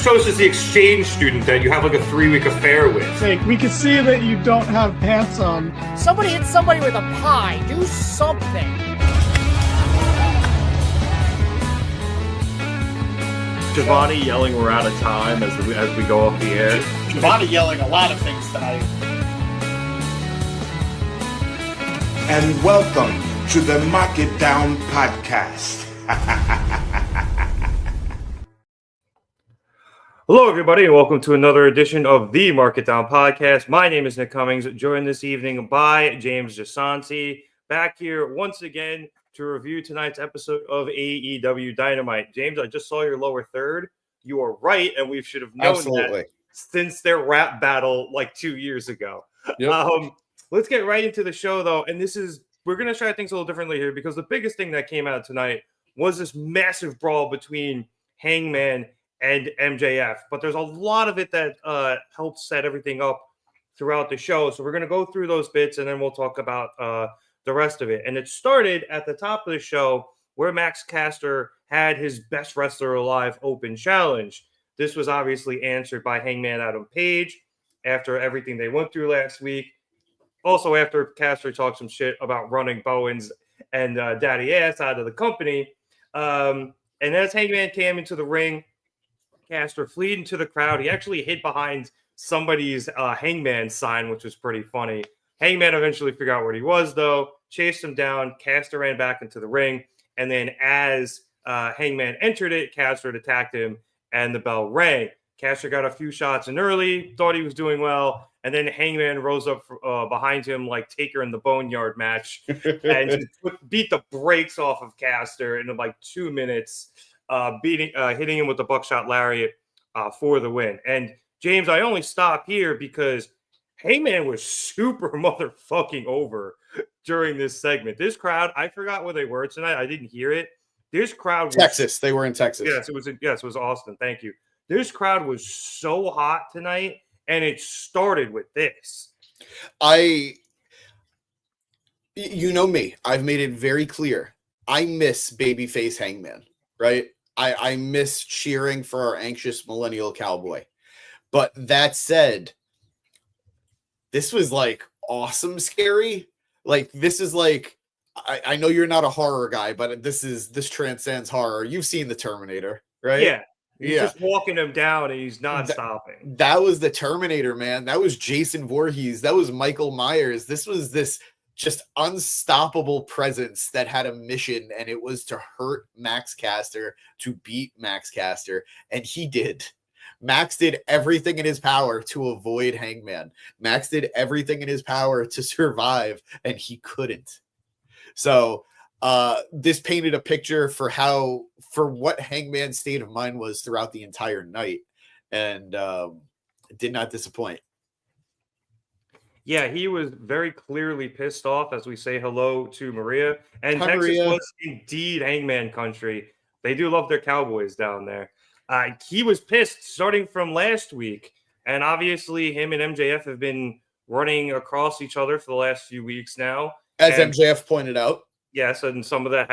shows as the exchange student that you have like a 3-week affair with. Like, we can see that you don't have pants on. Somebody hit somebody with a pie. Do something. Giovanni yelling we're out of time as we go off the air. Giovanni yelling a lot of things tonight. And welcome to the Mark It Down podcast. Hello, everybody, and welcome to another edition of the Mark It Down podcast. My name is Nick Cummings, joined this evening by James Jasanti, back here once again to review tonight's episode of AEW Dynamite. James, I just saw your lower third. You are right, and we should have known that since their rap battle like 2 years ago. Yep. Let's get right into the show, though, and we're going to try things a little differently here because the biggest thing that came out tonight was this massive brawl between Hangman and MJF, but there's a lot of it that helped set everything up throughout the show. So we're going to go through those bits, and then we'll talk about the rest of it. And it started at the top of the show where Max Caster had his Best Wrestler Alive Open Challenge. This was obviously answered by Hangman Adam Page after everything they went through last week. Also, after Caster talked some shit about running Bowens and Daddy Ass out of the company. And as Hangman came into the ring, Caster fled into the crowd. He actually hid behind somebody's Hangman sign, which was pretty funny. Hangman eventually figured out where he was, though, chased him down. Caster ran back into the ring. And then as Hangman entered it, Caster attacked him, and the bell rang. Caster got a few shots in early, thought he was doing well, and then Hangman rose up behind him like Taker in the Boneyard match and beat the brakes off of Caster in like 2 minutes. Hitting him with the buckshot lariat for the win. And James, I only stop here because Hangman was super motherfucking over during this segment. This crowd, I forgot where they were tonight. I didn't hear it. This crowd was Texas. They were in Texas. Yes, it was Austin. Thank you. This crowd was so hot tonight, and it started with this. You know me. I've made it very clear. I miss babyface Hangman, right? I miss cheering for our anxious millennial cowboy. But that said, this was like awesome scary. Like this is like, I know you're not a horror guy, but this transcends horror. You've seen the Terminator, right? Yeah. He's just walking him down and he's not stopping. That was the Terminator, man. That was Jason Voorhees. That was Michael Myers. This was this just unstoppable presence that had a mission, and it was to hurt Max Caster, to beat Max Caster, and he did. Max did everything in his power to avoid Hangman. Max did everything in his power to survive, and he couldn't. So this painted a picture for what Hangman's state of mind was throughout the entire night, and did not disappoint. Yeah, he was very clearly pissed off as we say hello to Mariah. And Hi, Texas Maria. was indeed Hangman country. They do love their Cowboys down there. He was pissed starting from last week. And obviously him and MJF have been running across each other for the last few weeks now. As MJF pointed out. Yes, and some of that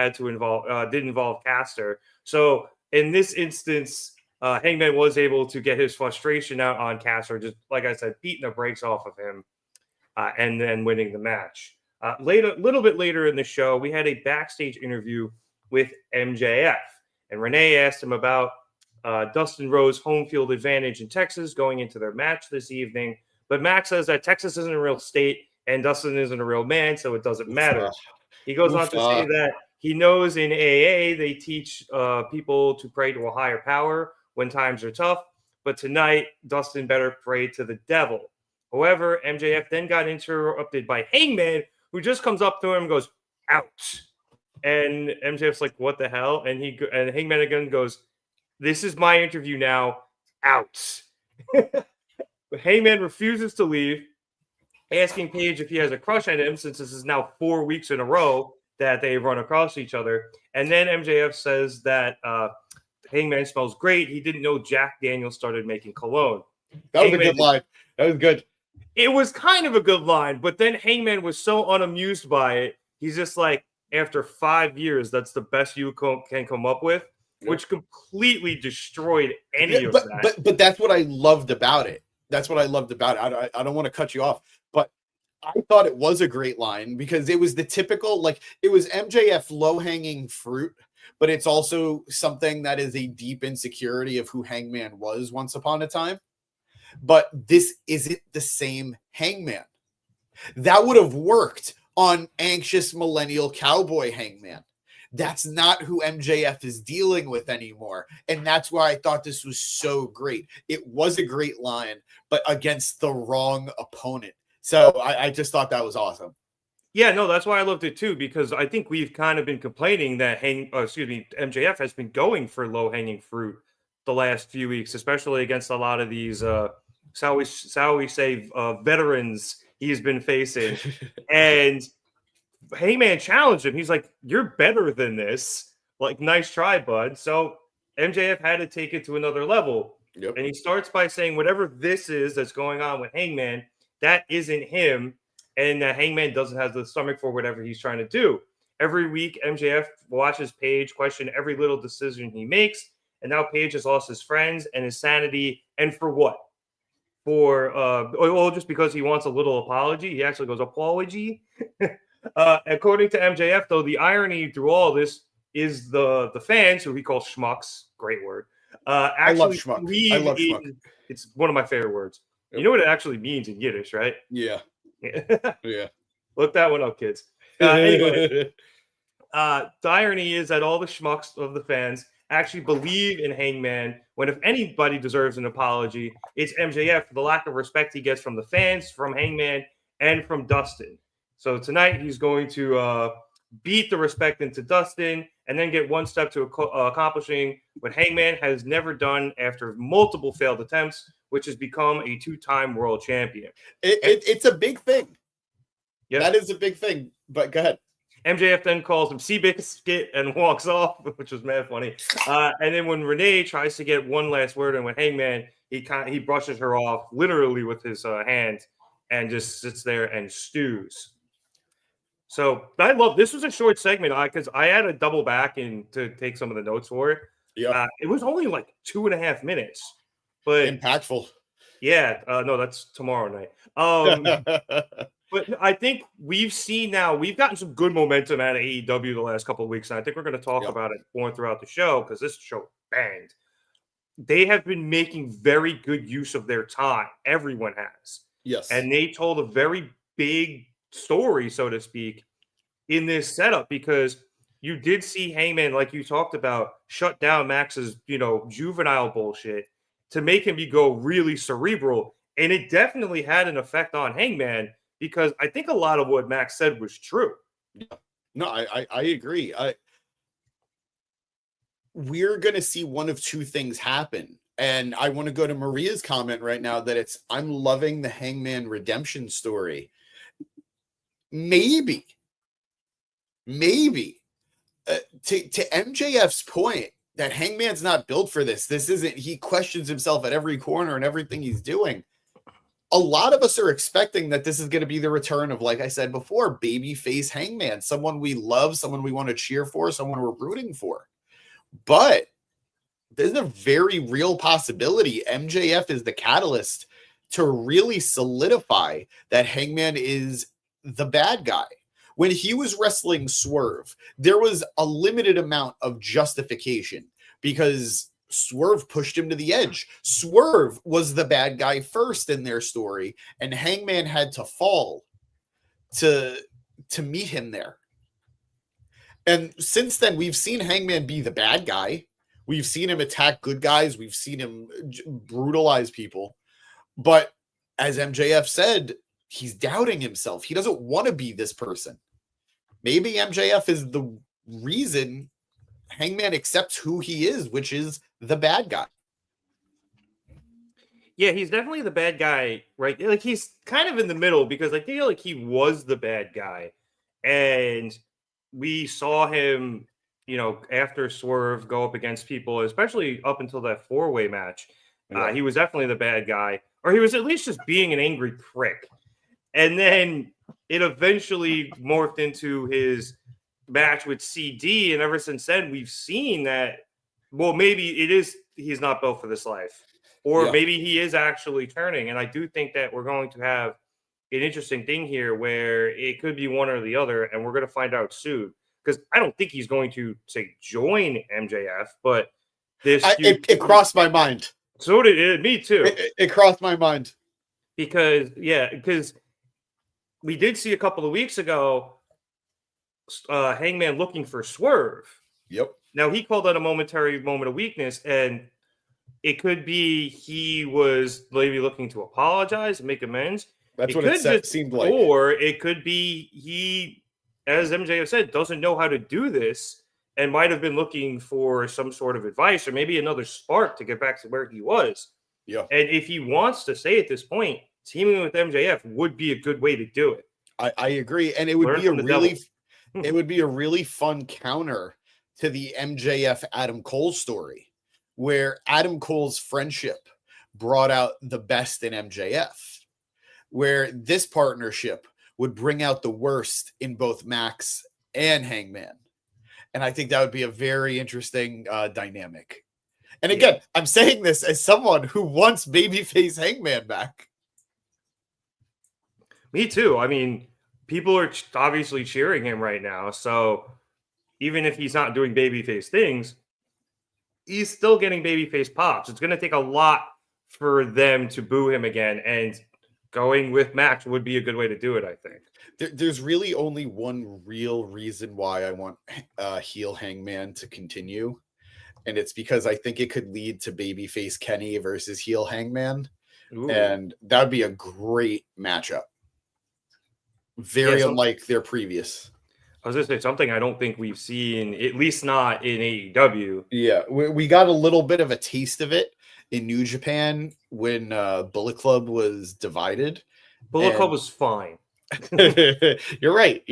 did involve Caster. So in this instance, Hangman was able to get his frustration out on Caster, just like I said, beating the brakes off of him. And then winning the match. A little bit later in the show, we had a backstage interview with MJF. And Renee asked him about Dustin Rhodes' home field advantage in Texas going into their match this evening. But Max says that Texas isn't a real state and Dustin isn't a real man, so it doesn't matter. He goes on to say that he knows in AA they teach people to pray to a higher power when times are tough. But tonight, Dustin better pray to the devil. However, MJF then got interrupted by Hangman, who just comes up to him and goes, "Ouch!" And MJF's like, "What the hell?" And Hangman again goes, "This is my interview now. Ouch!" But Hangman refuses to leave, asking Page if he has a crush on him, since this is now 4 weeks in a row that they run across each other. And then MJF says that Hangman smells great. He didn't know Jack Daniels started making cologne. That was a good line. That was good. It was kind of a good line, but then Hangman was so unamused by it. He's just like, after 5 years, that's the best you can come up with. which completely destroyed any of that. But that's what I loved about it. That's what I loved about it. I don't want to cut you off, but I thought it was a great line because it was the typical, like, it was MJF low-hanging fruit, but it's also something that is a deep insecurity of who Hangman was once upon a time. But this isn't the same Hangman. That would have worked on anxious millennial cowboy Hangman. That's not who MJF is dealing with anymore. And that's why I thought this was so great. It was a great line, but against the wrong opponent. So I just thought that was awesome. Yeah, no, that's why I loved it too, because I think we've kind of been complaining that MJF has been going for low-hanging fruit the last few weeks, especially against a lot of these, shall we say, veterans he's been facing. And Hangman challenged him. He's like, "You're better than this. Like, nice try, bud." So MJF had to take it to another level. Yep. And he starts by saying, whatever this is that's going on with Hangman, that isn't him. And Hangman doesn't have the stomach for whatever he's trying to do. Every week, MJF watches Paige question every little decision he makes. And now Paige has lost his friends and his sanity. And for what? For, just because he wants a little apology. He actually goes, apology? According to MJF, though, the irony through all this is the fans, who he calls schmucks, great word, I love schmuck. It's one of my favorite words. Yep. You know what it actually means in Yiddish, right? Yeah. Yeah. Look that one up, kids. Anyway, the irony is that all the schmucks of the fans actually believe in Hangman when, if anybody deserves an apology, it's MJF for the lack of respect he gets from the fans, from Hangman, and from Dustin. So tonight he's going to beat the respect into Dustin and then get one step to accomplishing what Hangman has never done after multiple failed attempts, which has become a 2-time world champion. It's a big thing. Yeah, that is a big thing. But go ahead. MJF then calls him Seabiscuit and walks off, which was mad funny. And then when Renee tries to get one last word in with Hangman, he brushes her off literally with his hand and just sits there and stews. So I love this. Was a short segment because I had to double back and to take some of the notes for it. Yeah, it was only like 2.5 minutes, but impactful. Yeah, no, that's tomorrow night. But I think we've gotten some good momentum out of AEW the last couple of weeks, and I think we're going to talk about it more throughout the show because this show banged. They have been making very good use of their time. Everyone has. Yes. And they told a very big story, so to speak, in this setup because you did see Hangman, like you talked about, shut down Max's, juvenile bullshit to make him go really cerebral. And it definitely had an effect on Hangman because I think a lot of what Max said was true. No, I agree. We're going to see one of two things happen. And I want to go to Maria's comment right now that I'm loving the Hangman redemption story. Maybe. To MJF's point that Hangman's not built for this. He questions himself at every corner and everything he's doing. A lot of us are expecting that this is going to be the return of, like I said before, babyface Hangman, someone we love, someone we want to cheer for, someone we're rooting for. But there's a very real possibility MJF is the catalyst to really solidify that Hangman is the bad guy. When he was wrestling Swerve, there was a limited amount of justification because Swerve pushed him to the edge. Swerve was the bad guy first in their story, and Hangman had to fall to meet him there. And since then, we've seen Hangman be the bad guy. We've seen him attack good guys. We've seen him brutalize people. But as MJF said, he's doubting himself. He doesn't want to be this person. Maybe MJF is the reason Hangman accepts who he is, which is the bad guy. Yeah, he's definitely the bad guy, right? Like, he's kind of in the middle because I feel like he was the bad guy. And we saw him, after Swerve go up against people, especially up until that 4-way match. He was definitely the bad guy, or he was at least just being an angry prick. And then it eventually morphed into his match with CD. And ever since then, we've seen that well, maybe it is he's not built for this life. Or maybe he is actually turning. And I do think that we're going to have an interesting thing here where it could be one or the other, and we're going to find out soon. Because I don't think he's going to, say, join MJF, but it crossed my mind. So did it. Me too. It crossed my mind. Because we did see a couple of weeks ago Hangman looking for Swerve. Yep. Now, he called that a momentary moment of weakness, and it could be he was maybe looking to apologize and make amends. That's what it seemed like. Or it could be he, as MJF said, doesn't know how to do this and might have been looking for some sort of advice or maybe another spark to get back to where he was. Yeah. And if he wants to stay at this point, teaming with MJF would be a good way to do it. I agree. And it would be it would be a really fun counter to the MJF Adam Cole story, where Adam Cole's friendship brought out the best in MJF, where this partnership would bring out the worst in both Max and Hangman. And I think that would be a very interesting dynamic. And again, I'm saying this as someone who wants babyface Hangman back. Me too. I mean, people are obviously cheering him right now. So even if he's not doing babyface things, he's still getting babyface pops. It's going to take a lot for them to boo him again. And going with Max would be a good way to do it, I think. There's really only one real reason why I want heel Hangman to continue. And it's because I think it could lead to babyface Kenny versus heel Hangman. Ooh. And that would be a great matchup. Very unlike their previous. I was going to say something I don't think we've seen, at least not in AEW. Yeah, we got a little bit of a taste of it in New Japan when Bullet Club was divided. Bullet Club was fine. You're right.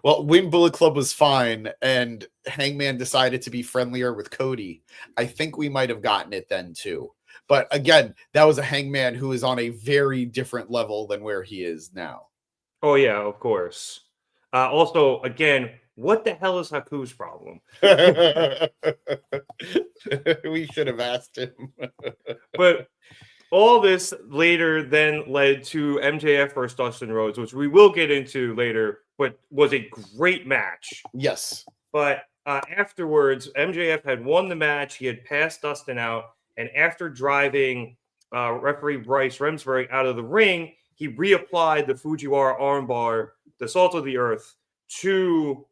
Well, when Bullet Club was fine and Hangman decided to be friendlier with Cody, I think we might have gotten it then too. But again, that was a Hangman who is on a very different level than where he is now. Oh, yeah, of course. Also, again, what the hell is Haku's problem? We should have asked him. But all this later then led to MJF versus Dustin Rhodes, which we will get into later, but was a great match. Yes. But afterwards, MJF had won the match. He had passed Dustin out. And after driving referee Bryce Remsburg out of the ring, he reapplied the Fujiwara armbar, the Salt of the Earth, to,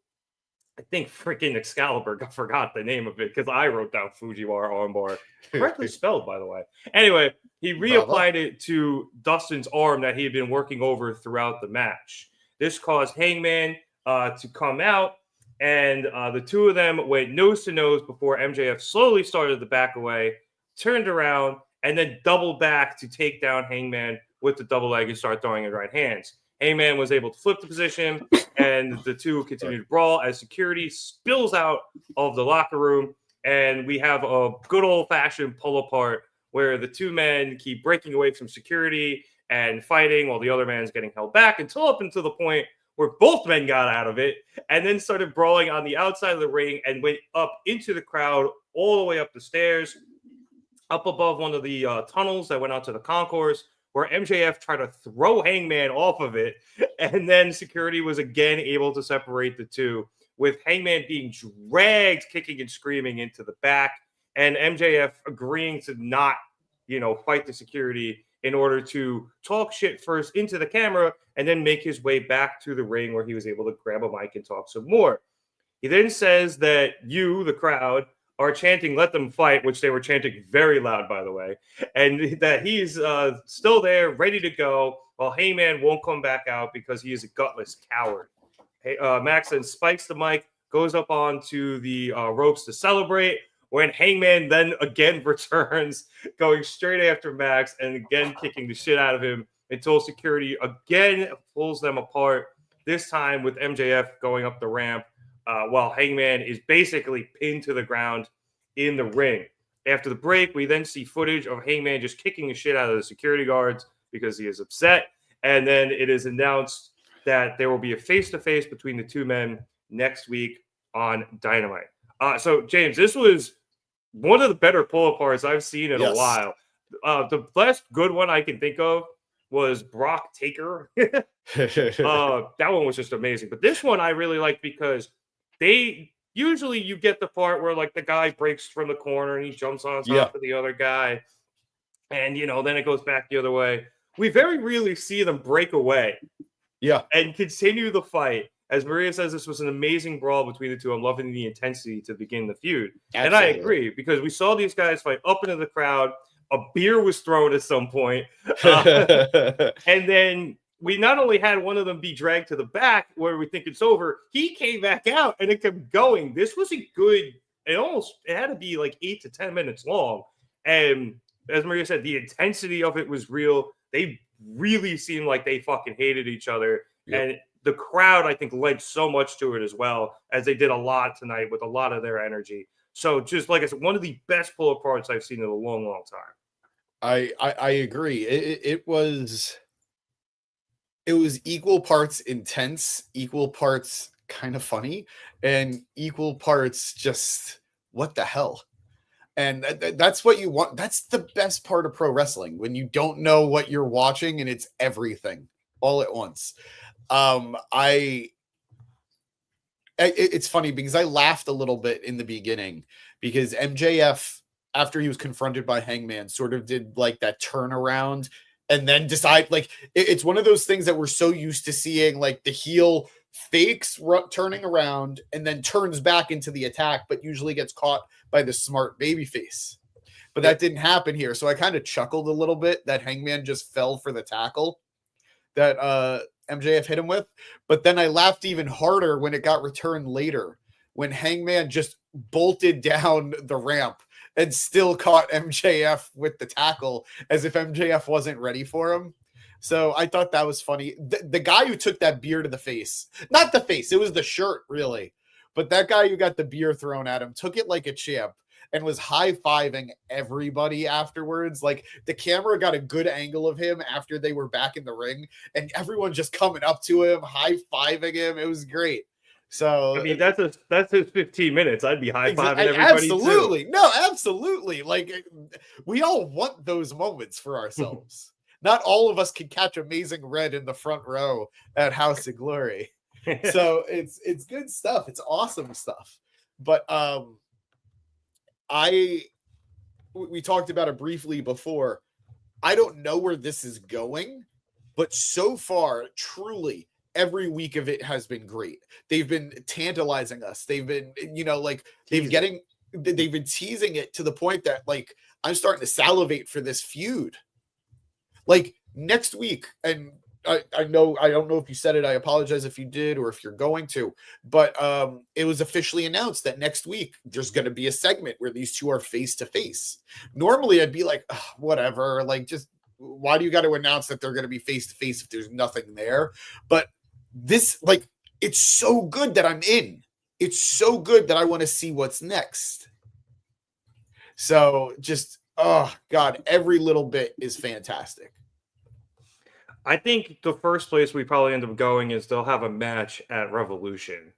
I think, freaking Excalibur. I forgot the name of it because I wrote down Fujiwara armbar. Correctly spelled, by the way. Anyway, he reapplied it to Dustin's arm that he had been working over throughout the match. This caused Hangman to come out, and the two of them went nose to nose before MJF slowly started to back away, turned around, and then doubled back to take down Hangman with the double leg and start throwing in right hands. Hangman was able to flip the position, and the two continued to brawl as security spills out of the locker room, and we have a good old-fashioned pull-apart where the two men keep breaking away from security and fighting while the other man's getting held back until the point where both men got out of it and then started brawling on the outside of the ring and went up into the crowd all the way up the stairs, up above one of the tunnels that went out to the concourse, where MJF tried to throw Hangman off of it, and then security was again able to separate the two, with Hangman being dragged, kicking and screaming into the back, and MJF agreeing to not, fight the security in order to talk shit first into the camera and then make his way back to the ring where he was able to grab a mic and talk some more. He then says that you, the crowd, are chanting, "Let them fight," which they were chanting very loud, by the way, and that he's still there, ready to go, while Hangman won't come back out because he is a gutless coward. Max then spikes the mic, goes up onto the ropes to celebrate, when Hangman then again returns, going straight after Max and again kicking the shit out of him until security again pulls them apart, this time with MJF going up the ramp, while Hangman is basically pinned to the ground in the ring. After the break, we then see footage of Hangman just kicking the shit out of the security guards because he is upset. And then it is announced that there will be a face-to-face between the two men next week on Dynamite. So, James, this was one of the better pull aparts I've seen in a Yes. while. The last good one I can think of was Brock Taker. That one was just amazing. But this one I really like because they usually you get the part where like the guy breaks from the corner and he jumps on top of the other guy. And then it goes back the other way. We very rarely see them break away. Yeah. And continue the fight. As Maria says, this was an amazing brawl between the two. I'm loving the intensity to begin the feud. Absolutely. And I agree because we saw these guys fight up into the crowd. A beer was thrown at some point. And then we not only had one of them be dragged to the back where we think it's over, he came back out and it kept going. This was a good, it had to be like 8 to 10 minutes long. And as Maria said, the intensity of it was real. They really seemed like they fucking hated each other. Yep. And the crowd, I think, led so much to it as well, as they did a lot tonight with a lot of their energy. So just like I said, one of the best pull aparts I've seen in a long, long time. I agree. It was equal parts intense, equal parts kind of funny, and equal parts just what the hell. And that's what you want. That's the best part of pro wrestling, when you don't know what you're watching and it's everything all at once. It's funny because I laughed a little bit in the beginning because MJF, after he was confronted by Hangman, sort of did like that turnaround and then decide, like, it's one of those things that we're so used to seeing, like the heel fakes turning around and then turns back into the attack, but usually gets caught by the smart babyface. But that didn't happen here. So I kind of chuckled a little bit that Hangman just fell for the tackle that MJF hit him with. But then I laughed even harder when it got returned later, when Hangman just bolted down the ramp and still caught MJF with the tackle as if MJF wasn't ready for him. So I thought that was funny. The guy who took that beer to the face, not the face, it was the shirt, really. But that guy who got the beer thrown at him took it like a champ and was high-fiving everybody afterwards. Like, the camera got a good angle of him after they were back in the ring, and everyone just coming up to him, high-fiving him. It was great. So I mean, that's his 15 minutes. I'd be high-fiving everybody. Absolutely. Too. No, absolutely. Like, we all want those moments for ourselves. Not all of us can catch Amazing Red in the front row at House of Glory. So it's good stuff. It's awesome stuff. But we talked about it briefly before. I don't know where this is going, but so far, truly, every week of it has been great. They've been tantalizing us. They've been, they've been teasing it to the point that, like, I'm starting to salivate for this feud. Like, next week, and I don't know if you said it, I apologize if you did or if you're going to, but it was officially announced that next week there's going to be a segment where these two are face to face. Normally I'd be like, whatever, like, just why do you got to announce that they're going to be face to face if there's nothing there? But this, like, it's so good that I'm in. It's so good that I want to see what's next. So just, oh God, every little bit is fantastic. I think the first place we probably end up going is they'll have a match at Revolution.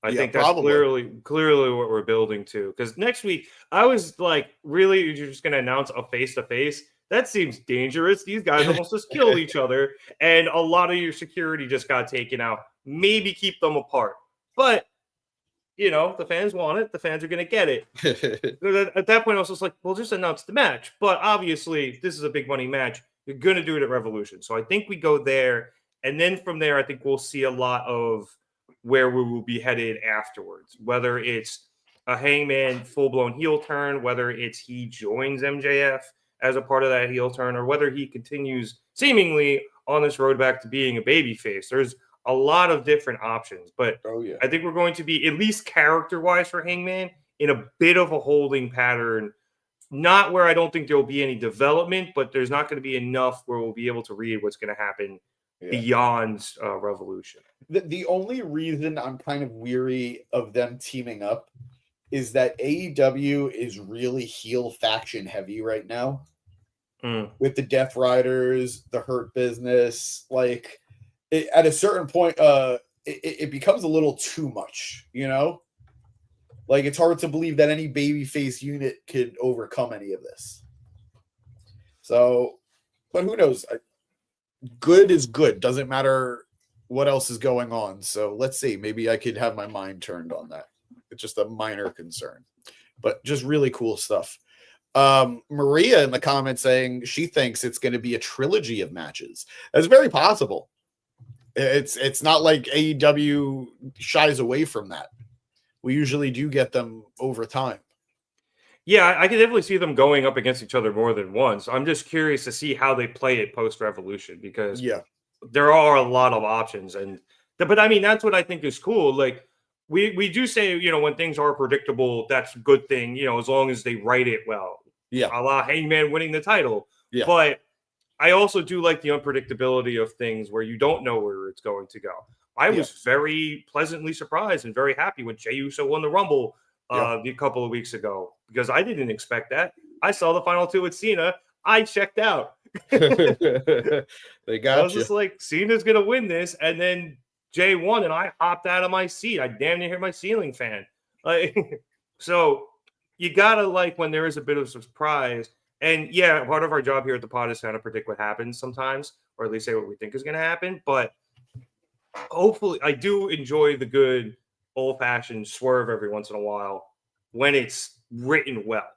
I think that's clearly what we're building to. Because next week, I was like, really, you're just going to announce a face-to-face? That seems dangerous. These guys almost just killed each other, and a lot of your security just got taken out. Maybe keep them apart. But, the fans want it. The fans are going to get it. At that point, I was just like, well, just announce the match. But obviously, this is a big money match. You're going to do it at Revolution. So I think we go there. And then from there, I think we'll see a lot of where we will be headed afterwards. Whether it's a Hangman full-blown heel turn, whether it's he joins MJF as a part of that heel turn, or whether he continues seemingly on this road back to being a babyface. There's a lot of different options. But I think we're going to be, at least character-wise for Hangman, in a bit of a holding pattern. Not where I don't think there will be any development, but there's not going to be enough where we'll be able to read what's going to happen beyond Revolution. The only reason I'm kind of weary of them teaming up is that AEW is really heel faction heavy right now. With the Deathriders, the Hurt Business. Like, at a certain point, it becomes a little too much, Like, it's hard to believe that any babyface unit could overcome any of this. So, but who knows? Good is good. Doesn't matter what else is going on. So let's see. Maybe I could have my mind turned on that. It's just a minor concern, but just really cool stuff. Maria in the comments saying she thinks it's going to be a trilogy of matches. That's very possible. It's not like AEW shies away from that. We usually do get them over time. Yeah, I can definitely see them going up against each other more than once. I'm just curious to see how they play it post Revolution because there are a lot of options, but I mean that's what I think is cool. Like we do say, when things are predictable, that's a good thing. As long as they write it well. Yeah, a la Hangman winning the title. Yeah, but I also do like the unpredictability of things where you don't know where it's going to go. I was very pleasantly surprised and very happy when Jey Uso won the Rumble a couple of weeks ago because I didn't expect that. I saw the final two with Cena. I checked out. They got I was just like, Cena's going to win this. And then Jey won and I hopped out of my seat. I damn near hit my ceiling fan. So you got to like when there is a bit of surprise. And yeah, part of our job here at the pod is kind of predict what happens sometimes, or at least say what we think is going to happen. But hopefully I do enjoy the good old-fashioned swerve every once in a while when it's written well.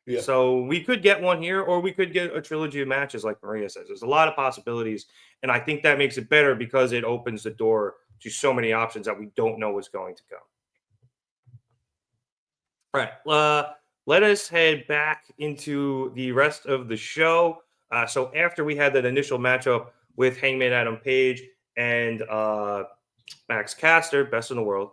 Yeah. So we could get one here, or we could get a trilogy of matches like Maria says. There's a lot of possibilities, and I think that makes it better because it opens the door to so many options that we don't know what's going to go. All right, let us head back into the rest of the show. So after we had that initial matchup with Hangman Adam Page and Max Caster, best in the world,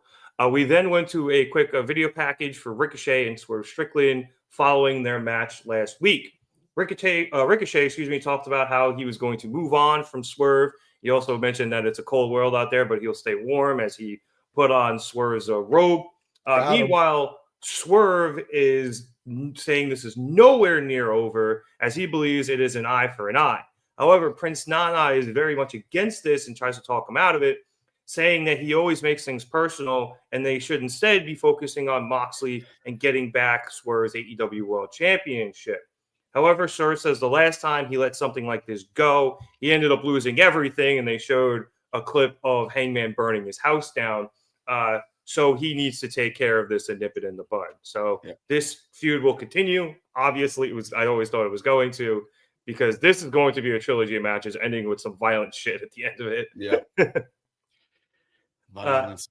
we then went to a quick video package for Ricochet and Swerve Strickland following their match last week. Ricochet, talked about how he was going to move on from Swerve. He also mentioned that it's a cold world out there, but he'll stay warm as he put on Swerve's robe. Meanwhile, Swerve is saying this is nowhere near over as he believes it is an eye for an eye. However, Prince Nana is very much against this and tries to talk him out of it, saying that he always makes things personal and they should instead be focusing on Moxley and getting back Swerve's AEW World Championship. However, Swerve says the last time he let something like this go, he ended up losing everything, and they showed a clip of Hangman burning his house down. So he needs to take care of this and nip it in the bud. So this feud will continue. Obviously, I always thought it was going to, because this is going to be a trilogy of matches ending with some violent shit at the end of it. Yeah. Violence.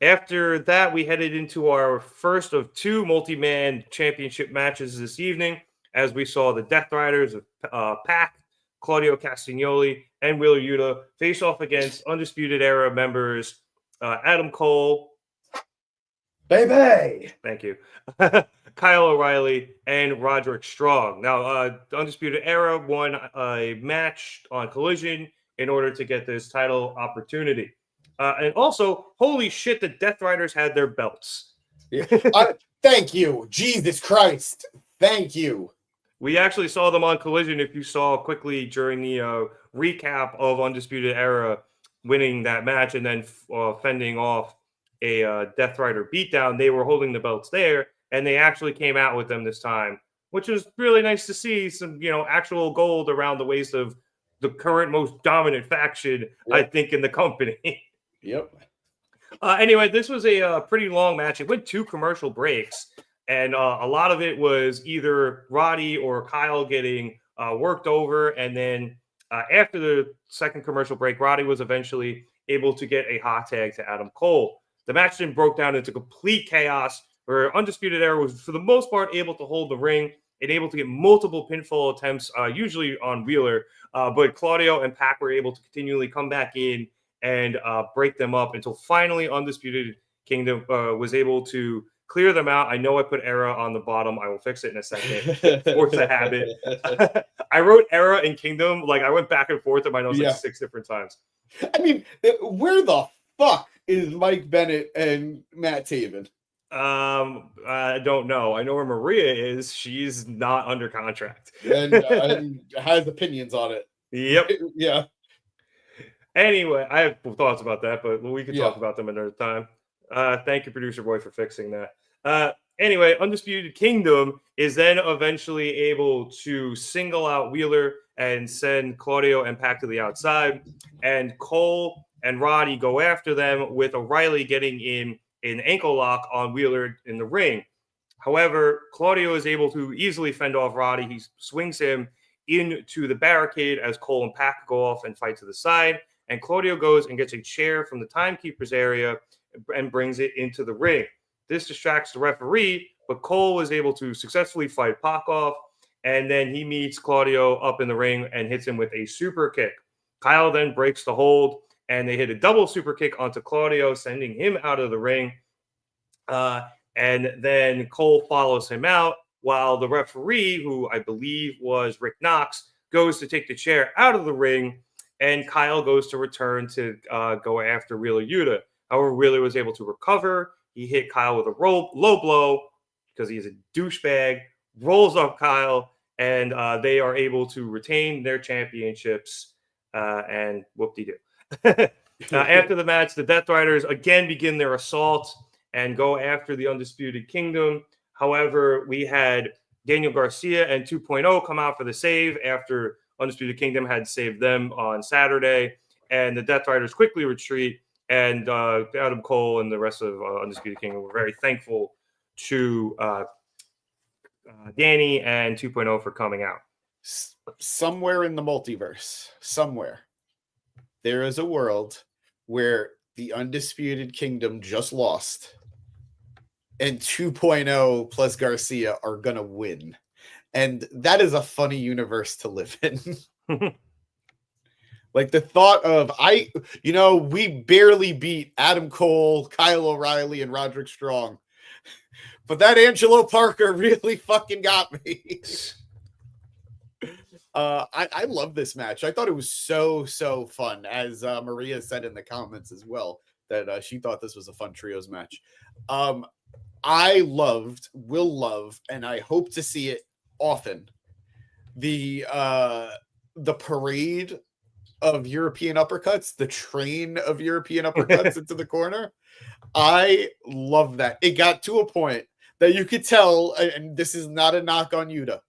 After that, we headed into our first of two multi-man championship matches this evening, as we saw the Deathriders of Pac, Claudio Castagnoli, and Wheeler Yuta face off against Undisputed Era members Adam Cole, baby, thank you, Kyle O'Reilly, and Roderick Strong. Now, Undisputed Era won a match on Collision in order to get this title opportunity. And also, holy shit, the Deathriders had their belts. Thank you. Jesus Christ. Thank you. We actually saw them on Collision, if you saw quickly during the recap of Undisputed Era winning that match and then fending off a Deathrider beatdown. They were holding the belts there, and they actually came out with them this time, which was really nice to see some, actual gold around the waist of the current most dominant faction, I think, in the company. Yep. Anyway, this was a pretty long match. It went 2 commercial breaks, and a lot of it was either Roddy or Kyle getting worked over, and then after the second commercial break, Roddy was eventually able to get a hot tag to Adam Cole. The match then broke down into complete chaos, where Undisputed Era was, for the most part, able to hold the ring and able to get multiple pinfall attempts, usually on Wheeler, but Claudio and Pac were able to continually come back in and break them up until finally Undisputed Kingdom was able to clear them out. I know I put Era on the bottom. I will fix it in a second. Force a habit. I wrote Era and Kingdom. Like, I went back and forth in my notes like 6 different times. I mean, where the fuck is Mike Bennett and Matt Taven? I don't know. I know where Maria is. She's not under contract. and has opinions on it. Yep. Yeah. Anyway, I have thoughts about that, but we could talk about them another time. Thank you, producer boy, for fixing that. Anyway, Undisputed Kingdom is then eventually able to single out Wheeler and send Claudio and Pac to the outside. And Cole and Roddy go after them, with O'Reilly getting in an ankle lock on Wheeler in the ring. However, Claudio is able to easily fend off Roddy. He swings him into the barricade as Cole and Pac go off and fight to the side. And Claudio goes and gets a chair from the timekeeper's area and brings it into the ring. This distracts the referee, but Cole was able to successfully fight Pac off. And then he meets Claudio up in the ring and hits him with a super kick. Kyle then breaks the hold, and they hit a double super kick onto Claudio, sending him out of the ring. And then Cole follows him out, while the referee, who I believe was Rick Knox, goes to take the chair out of the ring, and Kyle goes to return to go after Wheeler Yuta. However, Wheeler was able to recover. He hit Kyle with a low blow because he's a douchebag, rolls up Kyle, and they are able to retain their championships, and whoop-de-doo. After the match, the Deathriders again begin their assault and go after the Undisputed Kingdom. However, we had Daniel Garcia and 2.0 come out for the save after Undisputed Kingdom had saved them on Saturday. And the Deathriders quickly retreat. And Adam Cole and the rest of Undisputed Kingdom were very thankful to Danny and 2.0 for coming out. Somewhere in the multiverse, there is a world where the Undisputed Kingdom just lost, and 2.0 plus Garcia are going to win. And that is a funny universe to live in. Like the thought of, we barely beat Adam Cole, Kyle O'Reilly, and Roderick Strong. But that Angelo Parker really fucking got me. I love this match. I thought it was so fun, as Maria said in the comments as well, that she thought this was a fun trios match. I will love, and I hope to see it often, the parade of European uppercuts, the train of European uppercuts into the corner. I love that. It got to a point that you could tell, and this is not a knock on Yuta,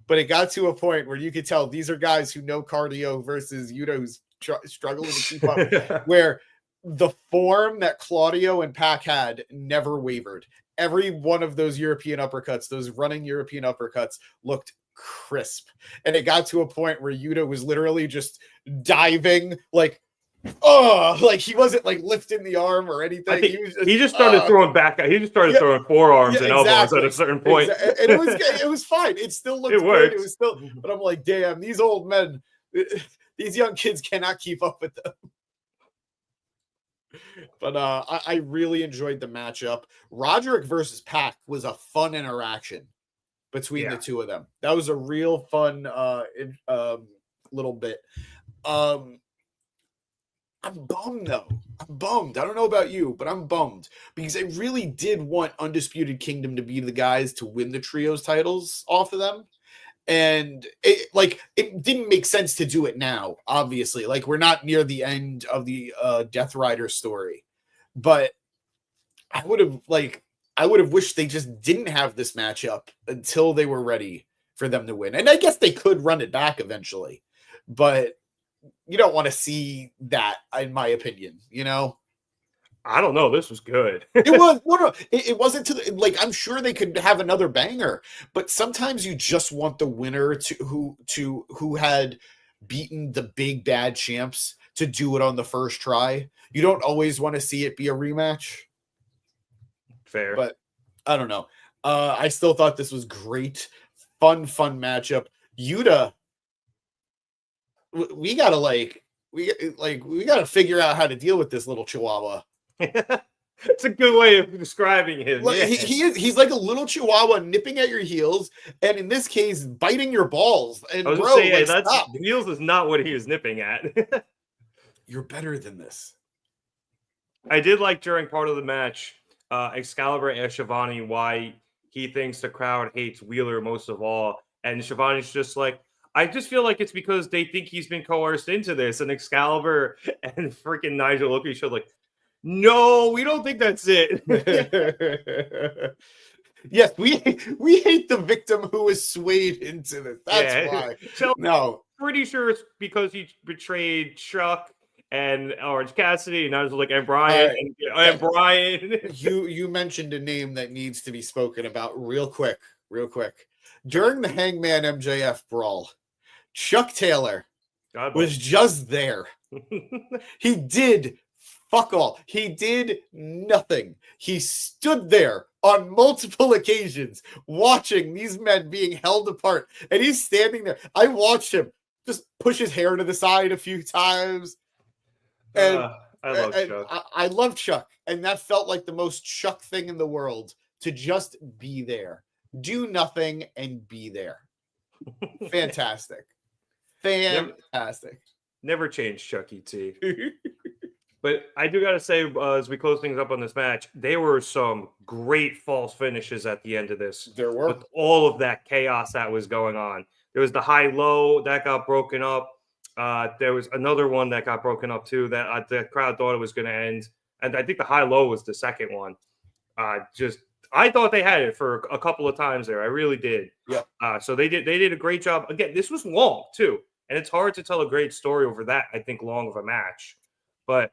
but it got to a point where you could tell these are guys who know cardio versus Yuta who's struggling to keep up, where the form that Claudio and Pac had never wavered. Every one of those European uppercuts, those running European uppercuts, looked crisp. And it got to a point where Yuta was literally just diving, like he wasn't like lifting the arm or anything. He just started throwing back. He just started throwing forearms and elbows at a certain point. And it was fine. It still looked good. It was still, but I'm like, damn, these old men, these young kids cannot keep up with them. But I really enjoyed the matchup. Roderick versus Pac was a fun interaction between the two of them. That was a real fun little bit. I'm bummed though. I'm bummed. I don't know about you, but I'm bummed because I really did want Undisputed Kingdom to be the guys to win the trios titles off of them. And it didn't make sense to do it now, obviously. Like, we're not near the end of the Death Rider story. But I would have wished they just didn't have this matchup until they were ready for them to win. And I guess they could run it back eventually. But you don't want to see that, in my opinion, I don't know. This was good. It wasn't I'm sure they could have another banger, but sometimes you just want the winner who had beaten the big bad champs to do it on the first try. You don't always want to see it be a rematch. Fair. But I don't know. I still thought this was great. Fun matchup. Yuta, we gotta figure out how to deal with this little chihuahua. It's a good way of describing him. Well, he's like a little chihuahua nipping at your heels, and in this case, biting your balls. And the heels is not what he was nipping at. You're better than this. I did like during part of the match, Excalibur asked Shivani why he thinks the crowd hates Wheeler most of all, and Shivani's just like, I just feel like it's because they think he's been coerced into this, and Excalibur and freaking Nigel look at each other like, No, we don't think that's it. Yes, we hate the victim who was swayed into this. That's why. So No. Pretty sure it's because he betrayed Chuck and Orange Cassidy, and I was like, and Brian, Right. and Brian. You mentioned a name that needs to be spoken about real quick. During the Hangman MJF brawl, Chuck Taylor was just there. He did fuck all. He did nothing. He stood there on multiple occasions watching these men being held apart, and he's standing there. I watched him just push his hair to the side a few times. And I love Chuck. I love Chuck, and that felt like the most Chuck thing in the world, to just be there, do nothing, and be there. Fantastic. Never change Chuck E.T. But I do got to say, as we close things up on this match, there were some great false finishes at the end of this. There were. With all of that chaos that was going on. There was the high-low that got broken up. There was another one that got broken up, too, that the crowd thought it was going to end. And I think the high-low was the second one. I thought they had it for a couple of times there. I really did. Yeah. So they did a great job. Again, this was long, too. And it's hard to tell a great story over that, I think, long of a match. But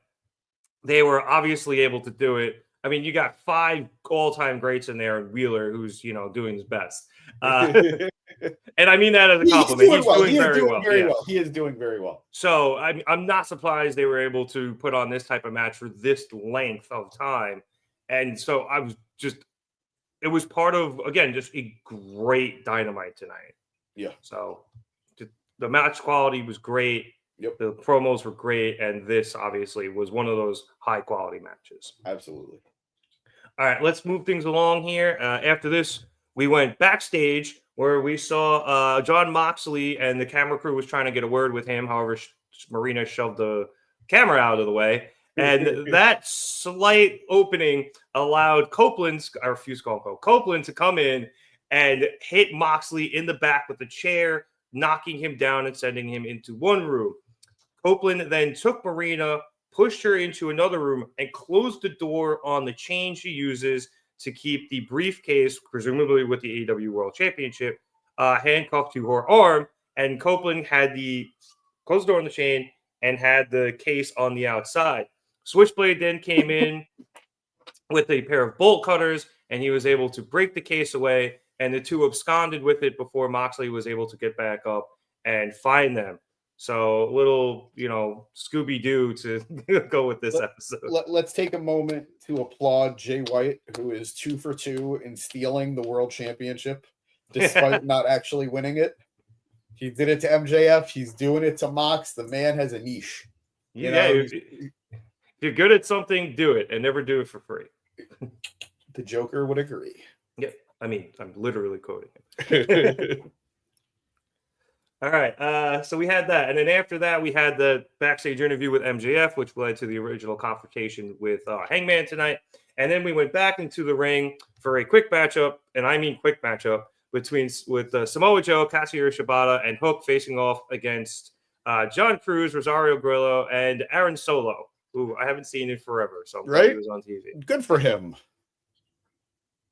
they were obviously able to do it. I mean, you got 5 all-time greats in there, and Wheeler, who's, doing his best. And I mean that as a compliment. He's doing very well. He is doing very well. So I'm not surprised they were able to put on this type of match for this length of time. And so it was part of, again, just a great Dynamite tonight. Yeah. So the match quality was great. Yep. The promos were great, and this obviously was one of those high-quality matches. Absolutely. All right, let's move things along here. After this, we went backstage where we saw John Moxley, and the camera crew was trying to get a word with him. However, Marina shoved the camera out of the way, and that slight opening allowed Copeland to come in and hit Moxley in the back with a chair, knocking him down and sending him into one room. Copeland then took Marina, pushed her into another room, and closed the door on the chain she uses to keep the briefcase, presumably with the AEW World Championship, handcuffed to her arm. And Copeland had the closed door on the chain and had the case on the outside. Switchblade then came in with a pair of bolt cutters, and he was able to break the case away, and the two absconded with it before Moxley was able to get back up and find them. So a little, Scooby-Doo to go with this episode. Let's take a moment to applaud Jay White, who is 2 for 2 in stealing the World Championship, despite not actually winning it. He did it to MJF. He's doing it to Mox. The man has a niche. If you're good at something, do it, and never do it for free. The Joker would agree. Yeah, I mean, I'm literally quoting him. All right, so we had that. And then after that, we had the backstage interview with MJF, which led to the original confrontation with Hangman tonight. And then we went back into the ring for a quick matchup, and I mean quick matchup, with Samoa Joe, Kazuchika Shibata, and Hook facing off against John Cruz, Rosario Grillo, and Aaron Solo, who I haven't seen in forever. So I'm glad he was on TV. Good for him.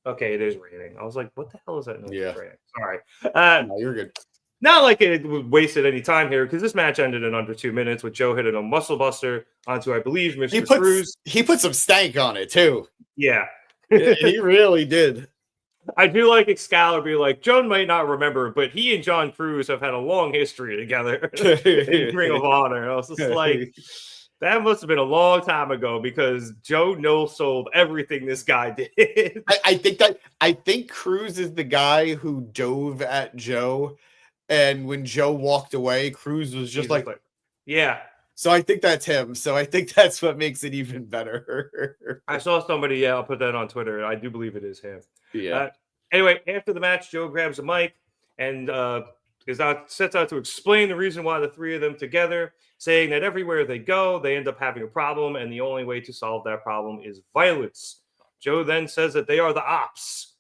Okay, it is raining. I was like, what the hell is that? Yeah. Raining? Sorry. No, you're good. Not like it wasted any time here, because this match ended in under 2 minutes with Joe hitting a muscle buster onto, I believe, Mr. Cruz. He put some stank on it, too. Yeah. He really did. I do like Excalibur be like, Joe might not remember, but he and John Cruz have had a long history together in Ring of Honor. And I was just like, that must have been a long time ago, because Joe no-sold everything this guy did. I think Cruz is the guy who dove at Joe. And when Joe walked away, Cruz was just like, yeah. So I think that's him. So I think that's what makes it even better. I saw somebody, I'll put that on Twitter. I do believe it is him. Yeah. Anyway, after the match, Joe grabs a mic and sets out to explain the reason why the three of them together, saying that everywhere they go, they end up having a problem, and the only way to solve that problem is violence. Joe then says that they are the ops.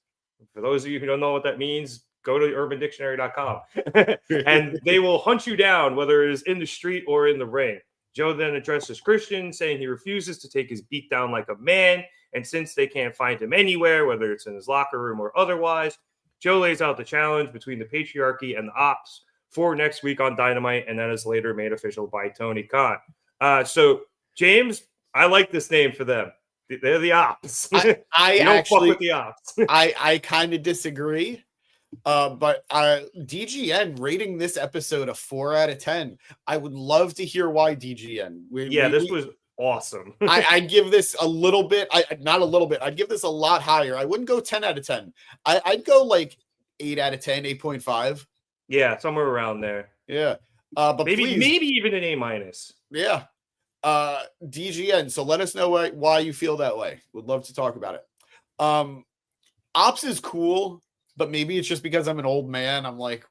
For those of you who don't know what that means, go to urbandictionary.com and they will hunt you down, whether it is in the street or in the ring. Joe then addresses Christian, saying he refuses to take his beat down like a man. And since they can't find him anywhere, whether it's in his locker room or otherwise, Joe lays out the challenge between the patriarchy and the ops for next week on Dynamite, and that is later made official by Tony Khan. So, James, I like this name for them. They're the ops. I don't actually, fuck with the ops. I kind of disagree. But DGN rating this episode a 4 out of 10. I would love to hear why DGN. This was awesome. I'd give this a little bit. Not a little bit. I'd give this a lot higher. I wouldn't go 10 out of 10. I'd go like 8 out of 10, 8.5. Yeah, somewhere around there. Yeah. But maybe even an A-. Yeah. DGN. So let us know why you feel that way. Would love to talk about it. Ops is cool, but maybe it's just because I'm an old man. I'm like,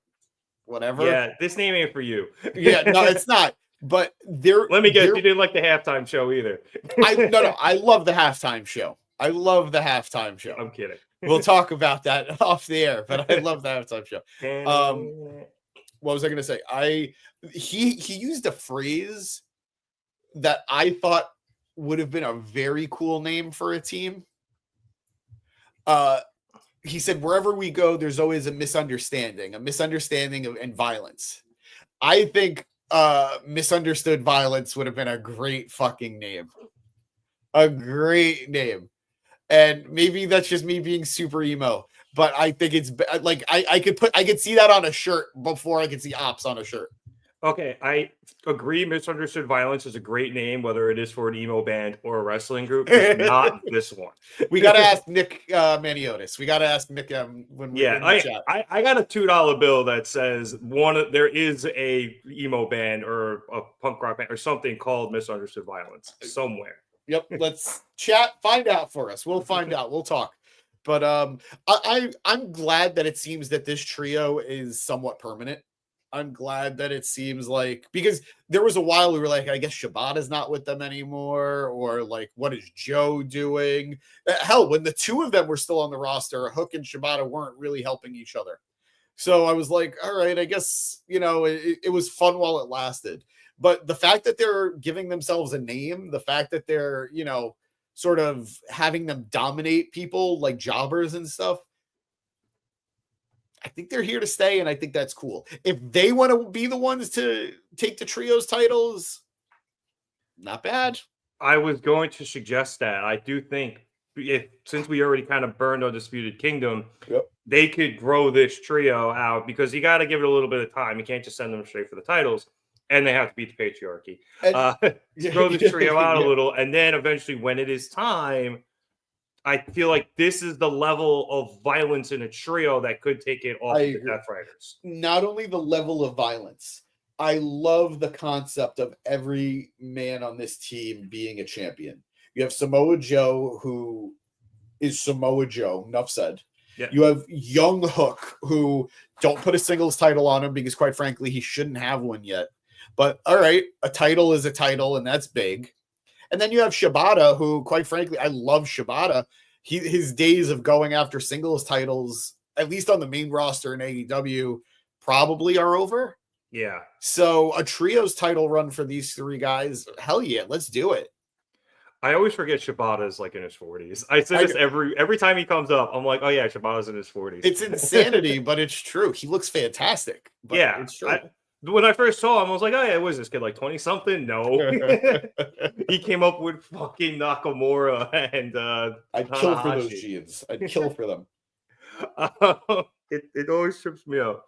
whatever. Yeah, this name ain't for you. Yeah, no, it's not. But let me guess, you didn't like the halftime show either. No, I love the halftime show. I love the halftime show. I'm kidding. We'll talk about that off the air, but I love the halftime show. What was I going to say? He used a phrase that I thought would have been a very cool name for a team. He said, wherever we go, there's always a misunderstanding and violence. I think Misunderstood Violence would have been a great fucking name. A great name. And maybe that's just me being super emo, but I think it's like I could see that on a shirt before I could see ops on a shirt. Okay, I agree. Misunderstood Violence is a great name, whether it is for an emo band or a wrestling group. Not this one. We got to ask Nick Maniotis. We got to ask Nick when we chat. I got a $2 bill that says there is a emo band or a punk rock band or something called Misunderstood Violence somewhere. Yep, let's chat. Find out for us. We'll find out. We'll talk. But I'm glad that it seems that this trio is somewhat permanent. I'm glad that it seems like, because there was a while we were like, I guess Shobata's not with them anymore, or like, what is Joe doing? Hell, when the two of them were still on the roster, Hook and Shobata weren't really helping each other. So I was like, all right, I guess, it was fun while it lasted. But the fact that they're giving themselves a name, the fact that they're, sort of having them dominate people like jobbers and stuff, I think they're here to stay, and I think that's cool. If they want to be the ones to take the trios titles, not bad. I was going to suggest that. I do think since we already kind of burned Undisputed Kingdom, they could grow this trio out, because you got to give it a little bit of time. You can't just send them straight for the titles, and they have to beat the patriarchy. Grow the trio out a little, and then eventually when it is time, I feel like this is the level of violence in a trio that could take it off the Deathriders. Not only the level of violence, I love the concept of every man on this team being a champion. You have Samoa Joe, who is Samoa Joe, enough said. Yeah. You have Young Hook, who don't put a singles title on him because, quite frankly, he shouldn't have one yet. But, all right, a title is a title, and that's big. And then you have Shobata, who, quite frankly, I love Shobata. His days of going after singles titles, at least on the main roster in AEW, probably are over. Yeah. So a trios title run for these three guys, hell yeah, let's do it. I always forget Shibata's like in his 40s. I say this every time he comes up. I'm like, oh yeah, Shibata's in his 40s. It's insanity, but it's true. He looks fantastic. But yeah, it's true. When I first saw him, I was like, oh yeah, what is this kid, like 20-something? No. He came up with fucking Nakamura and I'd kill for those jeans. I'd kill for them. It always trips me up.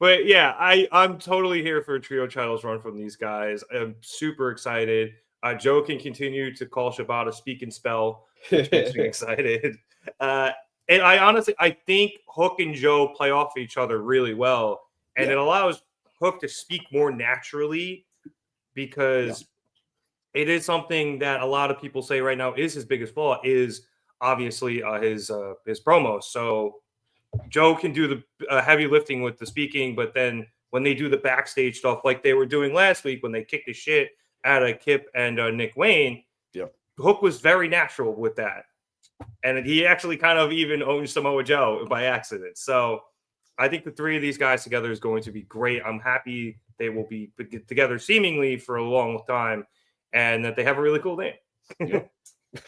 But yeah, I'm totally here for a trio titles run from these guys. I'm super excited. Joe can continue to call Shobata speak and spell, which makes me excited. And I think Hook and Joe play off each other really well. And it allows Hook to speak more naturally, because it is something that a lot of people say right now is his biggest flaw, is obviously his promos. So Joe can do the heavy lifting with the speaking, but then when they do the backstage stuff like they were doing last week when they kicked the shit out of Kip and Nick Wayne, Hook was very natural with that. And he actually kind of even owned Samoa Joe by accident. So I think the three of these guys together is going to be great. I'm happy they will be together seemingly for a long time, and that they have a really cool name. Yep.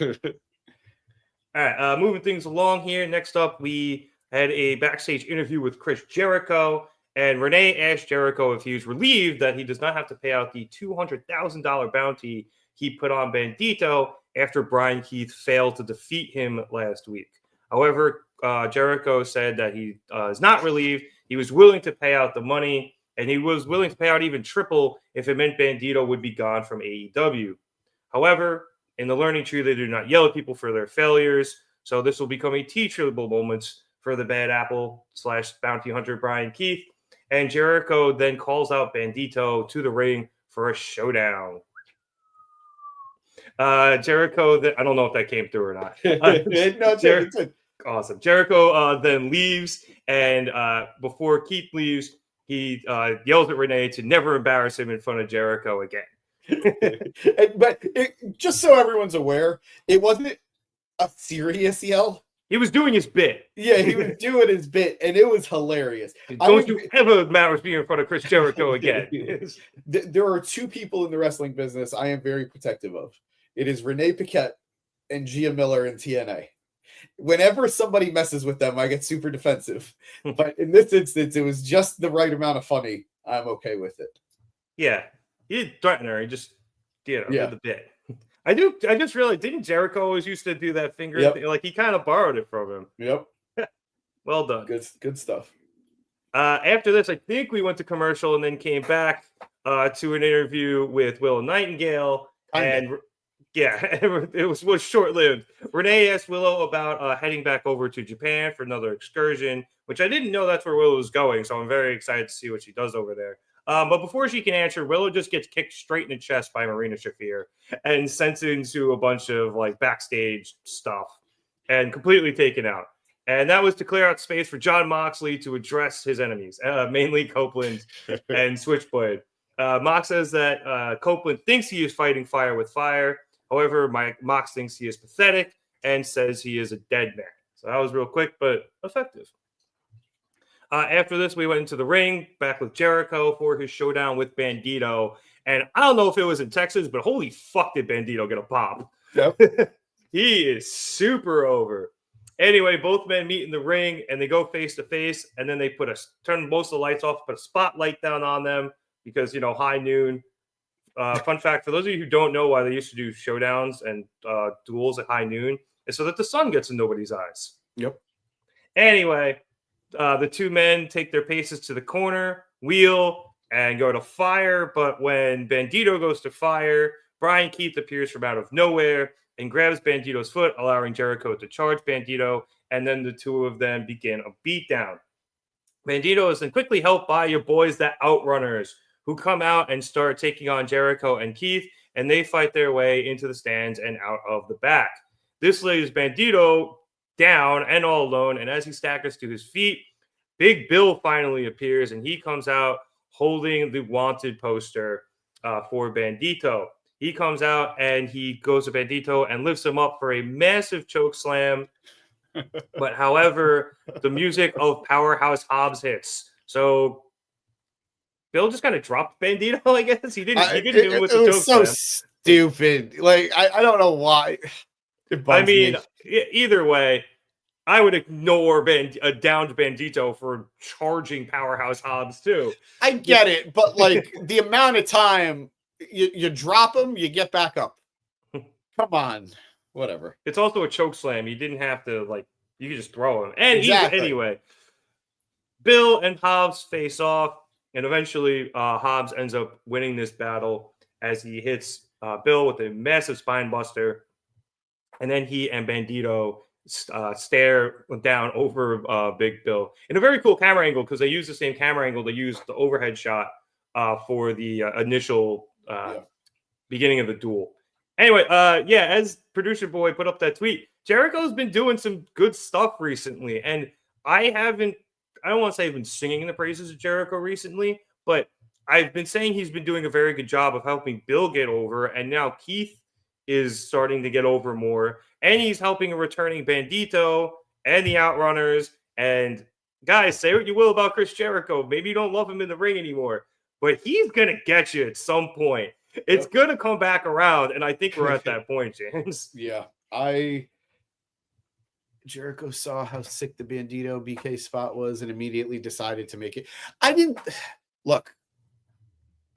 All right, moving things along here. Next up, we had a backstage interview with Chris Jericho, and Renee asked Jericho if he was relieved that he does not have to pay out the $200,000 bounty he put on Bandido after Brian Keith failed to defeat him last week. However, Jericho said that he is not relieved. He was willing to pay out the money, and he was willing to pay out even triple if it meant Bandido would be gone from AEW. However, in the learning tree, they do not yell at people for their failures, so this will become a teachable moment for the bad apple / bounty hunter Brian Keith, and Jericho then calls out Bandido to the ring for a showdown. Jericho, I don't know if that came through or not. It's good. Awesome. Jericho then leaves, and before Keith leaves, he yells at Renee to never embarrass him in front of Jericho again. But just so everyone's aware, it wasn't a serious yell. He was doing his bit. Yeah, he was doing his bit, and it was hilarious. Don't you ever embarrass me in front of Chris Jericho again. There are two people in the wrestling business I am very protective of. It is Renee Paquette and Gia Miller in TNA. Whenever somebody messes with them, I get super defensive. But in this instance, it was just the right amount of funny. I'm okay with it. Yeah. He didn't threaten her. He just, did the bit. I just realized, didn't Jericho always used to do that finger thing? Like, he kind of borrowed it from him. Yep. Well done. Good stuff. After this, I think we went to commercial and then came back to an interview with Willow Nightingale. It was short-lived. Renee asked Willow about heading back over to Japan for another excursion, which I didn't know that's where Willow was going, so I'm very excited to see what she does over there. But before she can answer, Willow just gets kicked straight in the chest by Marina Shafir and sent into a bunch of like backstage stuff and completely taken out. And that was to clear out space for Jon Moxley to address his enemies, mainly Copeland and Switchblade. Mox says that Copeland thinks he is fighting fire with fire. However, Mox thinks he is pathetic and says he is a dead man. So that was real quick, but effective. After this, we went into the ring, back with Jericho for his showdown with Bandido. And I don't know if it was in Texas, but holy fuck did Bandido get a pop. Yep. He is super over. Anyway, both men meet in the ring, and they go face-to-face, and then they turn most of the lights off, put a spotlight down on them because, high noon. Fun fact, for those of you who don't know why they used to do showdowns and duels at high noon, is so that the sun gets in nobody's eyes. Yep. Anyway, the two men take their paces to the corner, wheel, and go to fire. But when Bandido goes to fire, Brian Keith appears from out of nowhere and grabs Bandido's foot, allowing Jericho to charge Bandido. And then the two of them begin a beatdown. Bandido is then quickly helped by your boys, the Outrunners, who come out and start taking on Jericho and Keith, and they fight their way into the stands and out of the back. This lays Bandido down and all alone, and as he staggers to his feet, Big Bill finally appears, and he comes out holding the wanted poster for Bandido. He comes out, and he goes to Bandido and lifts him up for a massive choke slam. But however, the music of Powerhouse Hobbs hits. So Bill just kind of dropped Bandido, I guess. He didn't hit him with the choke slam. It was so stupid. Like, I don't know why. I mean, either way, I would ignore a downed Bandido for charging Powerhouse Hobbs, too. I get it, but, like, the amount of time you drop him, you get back up. Come on. Whatever. It's also a choke slam. You didn't have to, like, you could just throw him. And anyway, Bill and Hobbs face off, and eventually Hobbs ends up winning this battle as he hits Bill with a massive spine buster. And then he and Bandido stare down over Big Bill in a very cool camera angle because they use the same camera angle they used the overhead shot for the initial beginning of the duel. Anyway, as producer boy put up that tweet, Jericho's been doing some good stuff recently, and I don't want to say I've been singing the praises of Jericho recently, but I've been saying he's been doing a very good job of helping Bill get over, and now Keith is starting to get over more, and he's helping a returning Bandido and the Outrunners. And guys, say what you will about Chris Jericho, maybe you don't love him in the ring anymore, but he's going to get you at some point. It's going to come back around, and I think we're at that point, James. Yeah. Jericho saw how sick the Bandido BK spot was and immediately decided to make it.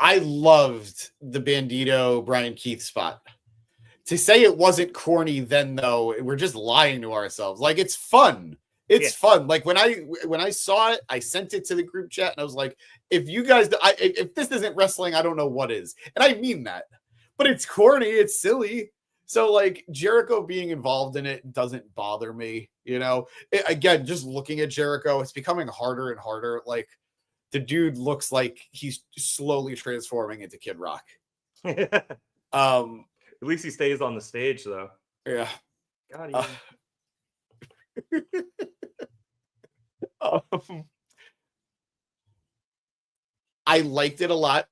I loved the Bandido Brian Keith spot. To say it wasn't corny then, though, we're just lying to ourselves. Like, it's fun. It's fun. Like, when I saw it, I sent it to the group chat and I was like, if this isn't wrestling, I don't know what is. And I mean that. But it's corny. It's silly. So, like, Jericho being involved in it doesn't bother me. Again, just looking at Jericho, it's becoming harder and harder. Like, the dude looks like he's slowly transforming into Kid Rock. At least he stays on the stage, though. Yeah. God, I liked it a lot.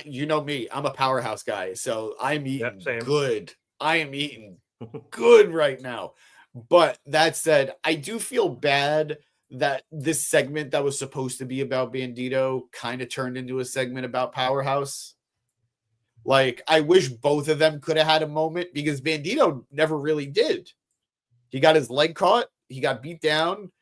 You know me, I'm a powerhouse guy, so I'm eating good. I am eating good right now. But that said, I do feel bad that this segment that was supposed to be about Bandido kind of turned into a segment about Powerhouse. Like, I wish both of them could have had a moment because Bandido never really did. He got his leg caught. He got beat down.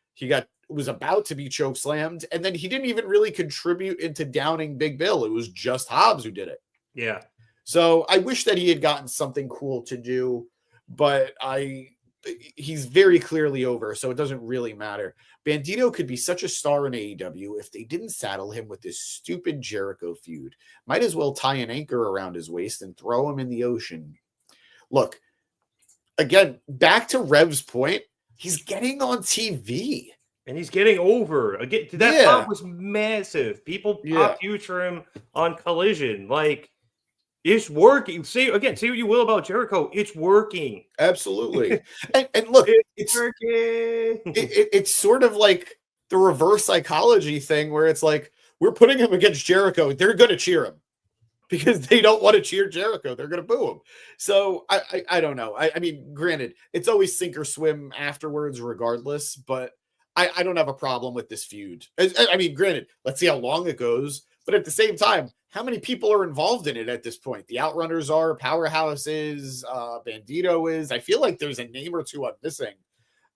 Was about to be choke slammed. And then he didn't even really contribute into downing Big Bill. It was just Hobbs who did it. Yeah. So I wish that he had gotten something cool to do, but he's very clearly over, so it doesn't really matter. Bandido could be such a star in AEW if they didn't saddle him with this stupid Jericho feud. Might as well tie an anchor around his waist and throw him in the ocean. Look, again, back to Rev's point, he's getting on TV. And he's getting over. Again, that pop was massive. People pop huge for him on Collision. Like, it's working. Say what you will about Jericho. It's working. Absolutely. and look, it's working. It's sort of like the reverse psychology thing where it's like, we're putting him against Jericho. They're going to cheer him because they don't want to cheer Jericho. They're going to boo him. So I don't know. I mean, granted, it's always sink or swim afterwards regardless, but I don't have a problem with this feud. I mean, granted, let's see how long it goes. But at the same time, how many people are involved in it at this point? The Outrunners are, Powerhouse is, Bandido is. I feel like there's a name or two I'm missing.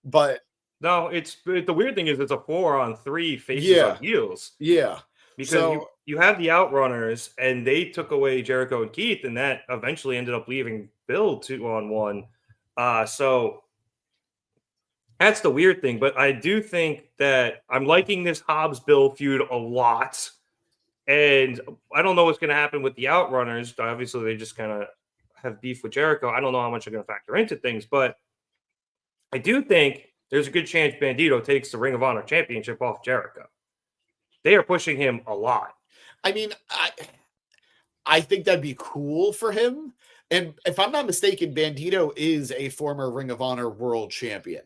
But no, the weird thing is it's a 4-on-3 faces of heels. Yeah. Because you have the Outrunners, and they took away Jericho and Keith, and that eventually ended up leaving Bill 2-on-1. So that's the weird thing. But I do think that I'm liking this Hobbs-Bill feud a lot. And I don't know what's going to happen with the Outrunners. Obviously, they just kind of have beef with Jericho. I don't know how much they're going to factor into things, but I do think there's a good chance Bandido takes the Ring of Honor Championship off Jericho. They are pushing him a lot. I mean, I think that'd be cool for him. And if I'm not mistaken, Bandido is a former Ring of Honor World Champion.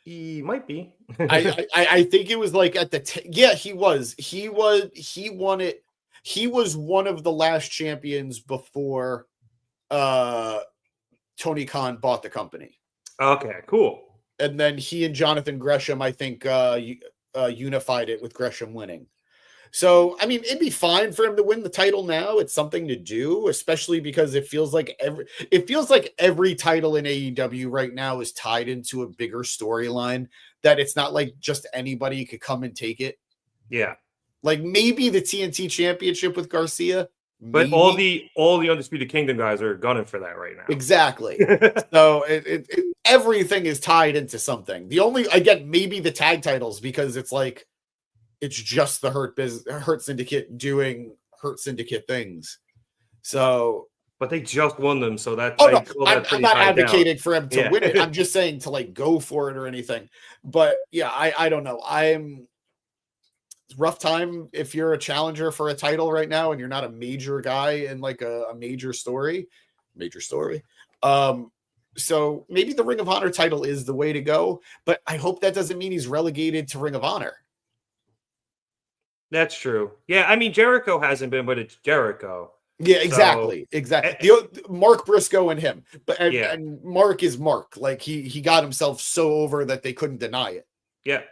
He might be. I think it was like at the he was. He won it. He was one of the last champions before Tony Khan bought the company. Okay, cool. And then he and Jonathan Gresham, I think, unified it with Gresham winning. So, I mean, it'd be fine for him to win the title now. It's something to do, especially because it feels like every title in AEW right now is tied into a bigger storyline, that it's not like just anybody could come and take it. Yeah. Like maybe the TNT Championship with Garcia. But all the Undisputed Kingdom guys are gunning for that right now. Exactly. So everything is tied into something. The only, again, maybe the tag titles, because it's like, it's just the Hurt Syndicate doing Hurt Syndicate things. So, but they just won them, so that's. I'm not advocating for him to win it. I'm just saying to like go for it or anything. But yeah, I don't know. It's rough time if you're a challenger for a title right now and you're not a major guy in like a major story. So maybe the Ring of Honor title is the way to go, but I hope that doesn't mean he's relegated to Ring of Honor. That's true. Yeah, I mean, Jericho hasn't been, but it's Jericho. Yeah, exactly. So, exactly. Mark Briscoe and him. And Mark is Mark. Like, he got himself so over that they couldn't deny it. Yeah.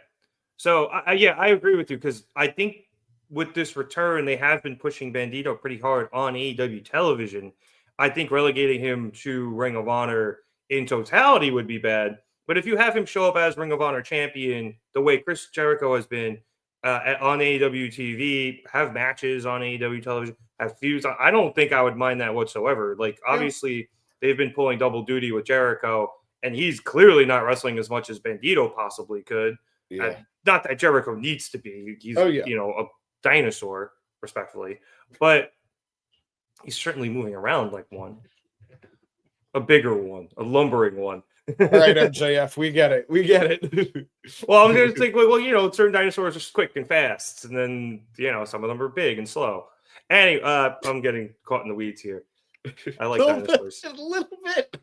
So, I agree with you, because I think with this return, they have been pushing Bandido pretty hard on AEW television. I think relegating him to Ring of Honor in totality would be bad. But if you have him show up as Ring of Honor champion, the way Chris Jericho has been on AEW TV, have matches on AEW television, have feuds, I don't think I would mind that whatsoever. Like, obviously, they've been pulling double duty with Jericho, and he's clearly not wrestling as much as Bandido possibly could. Not that Jericho needs to be. He's, a dinosaur, respectfully. But he's certainly moving around like one. A bigger one. A lumbering one. All right, MJF, we get it. We get it. Well, I'm going to think, certain dinosaurs are quick and fast, and then, some of them are big and slow. Anyway, I'm getting caught in the weeds here. I like dinosaurs. A little bit.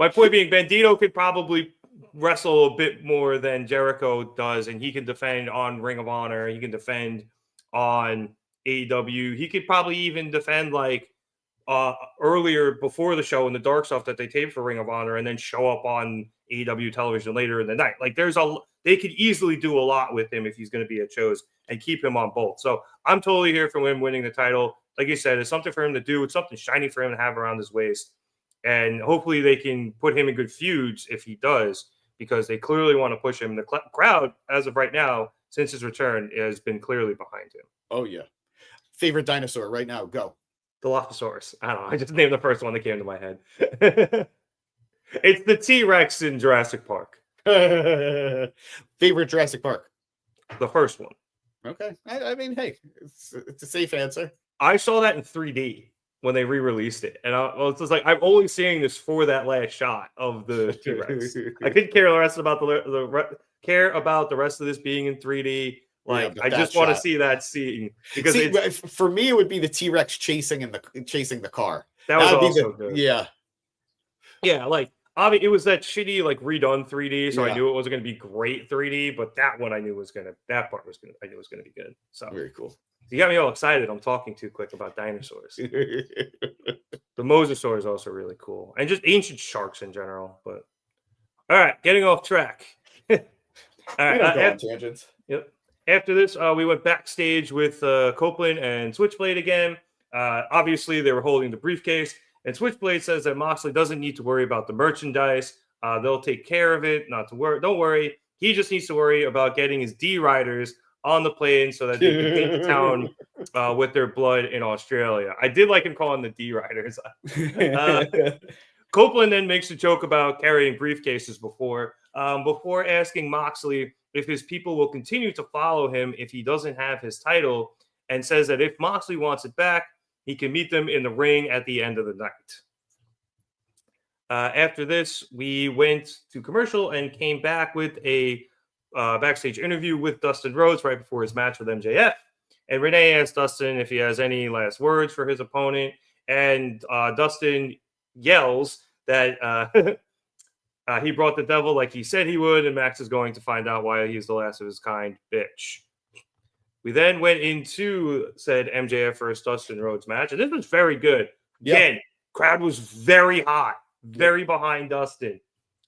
My point being, Bandido could probably wrestle a bit more than Jericho does, and he can defend on Ring of Honor. He can defend on AEW. He could probably even defend earlier before the show in the dark stuff that they taped for Ring of Honor, and then show up on AEW television later in the night. Like, they could easily do a lot with him if he's going to be at shows and keep him on both. So I'm totally here for him winning the title. Like you said, it's something for him to do. It's something shiny for him to have around his waist. And hopefully they can put him in good feuds if he does, because they clearly want to push him. The crowd, as of right now, since his return, has been clearly behind him. Oh, yeah. Favorite dinosaur right now, go. Dilophosaurus. I don't know. I just named the first one that came to my head. It's the T-Rex in Jurassic Park. Favorite Jurassic Park? The first one. Okay. I mean, hey, it's a safe answer. I saw that in 3D when they re-released it. And it's just like, I'm only seeing this for that last shot of the T-Rex. I couldn't care less about the rest of this being in 3D. Like, I just want to see that scene, because for me, it would be the T-Rex chasing the car. That was also good. Yeah. Like, obviously, it was that shitty, redone 3D, so I knew it wasn't going to be great 3D, but that one I knew was going to be good. So very cool. You got me all excited. I'm talking too quick about dinosaurs. The mosasaur is also really cool, and just ancient sharks in general. But all right, getting off track. All right, go on tangents. Yep. After this, we went backstage with Copeland and Switchblade again. Obviously, they were holding the briefcase, and Switchblade says that Moxley doesn't need to worry about the merchandise. They'll take care of it. Not to worry. Don't worry. He just needs to worry about getting his D-Riders on the plane so that they can paint the town with their blood in Australia. I did like him calling the D-Riders. Copeland then makes a joke about carrying briefcases before asking Moxley if his people will continue to follow him if he doesn't have his title, and says that if Moxley wants it back, he can meet them in the ring at the end of the night. After this, we went to commercial and came back with a backstage interview with Dustin Rhodes right before his match with MJF. And Renee asked Dustin if he has any last words for his opponent. And Dustin yells that he brought the devil like he said he would, and Max is going to find out why he's the last of his kind, bitch. We then went into said MJF versus Dustin Rhodes match, and this was very good. Again, crowd was very hot, very behind Dustin.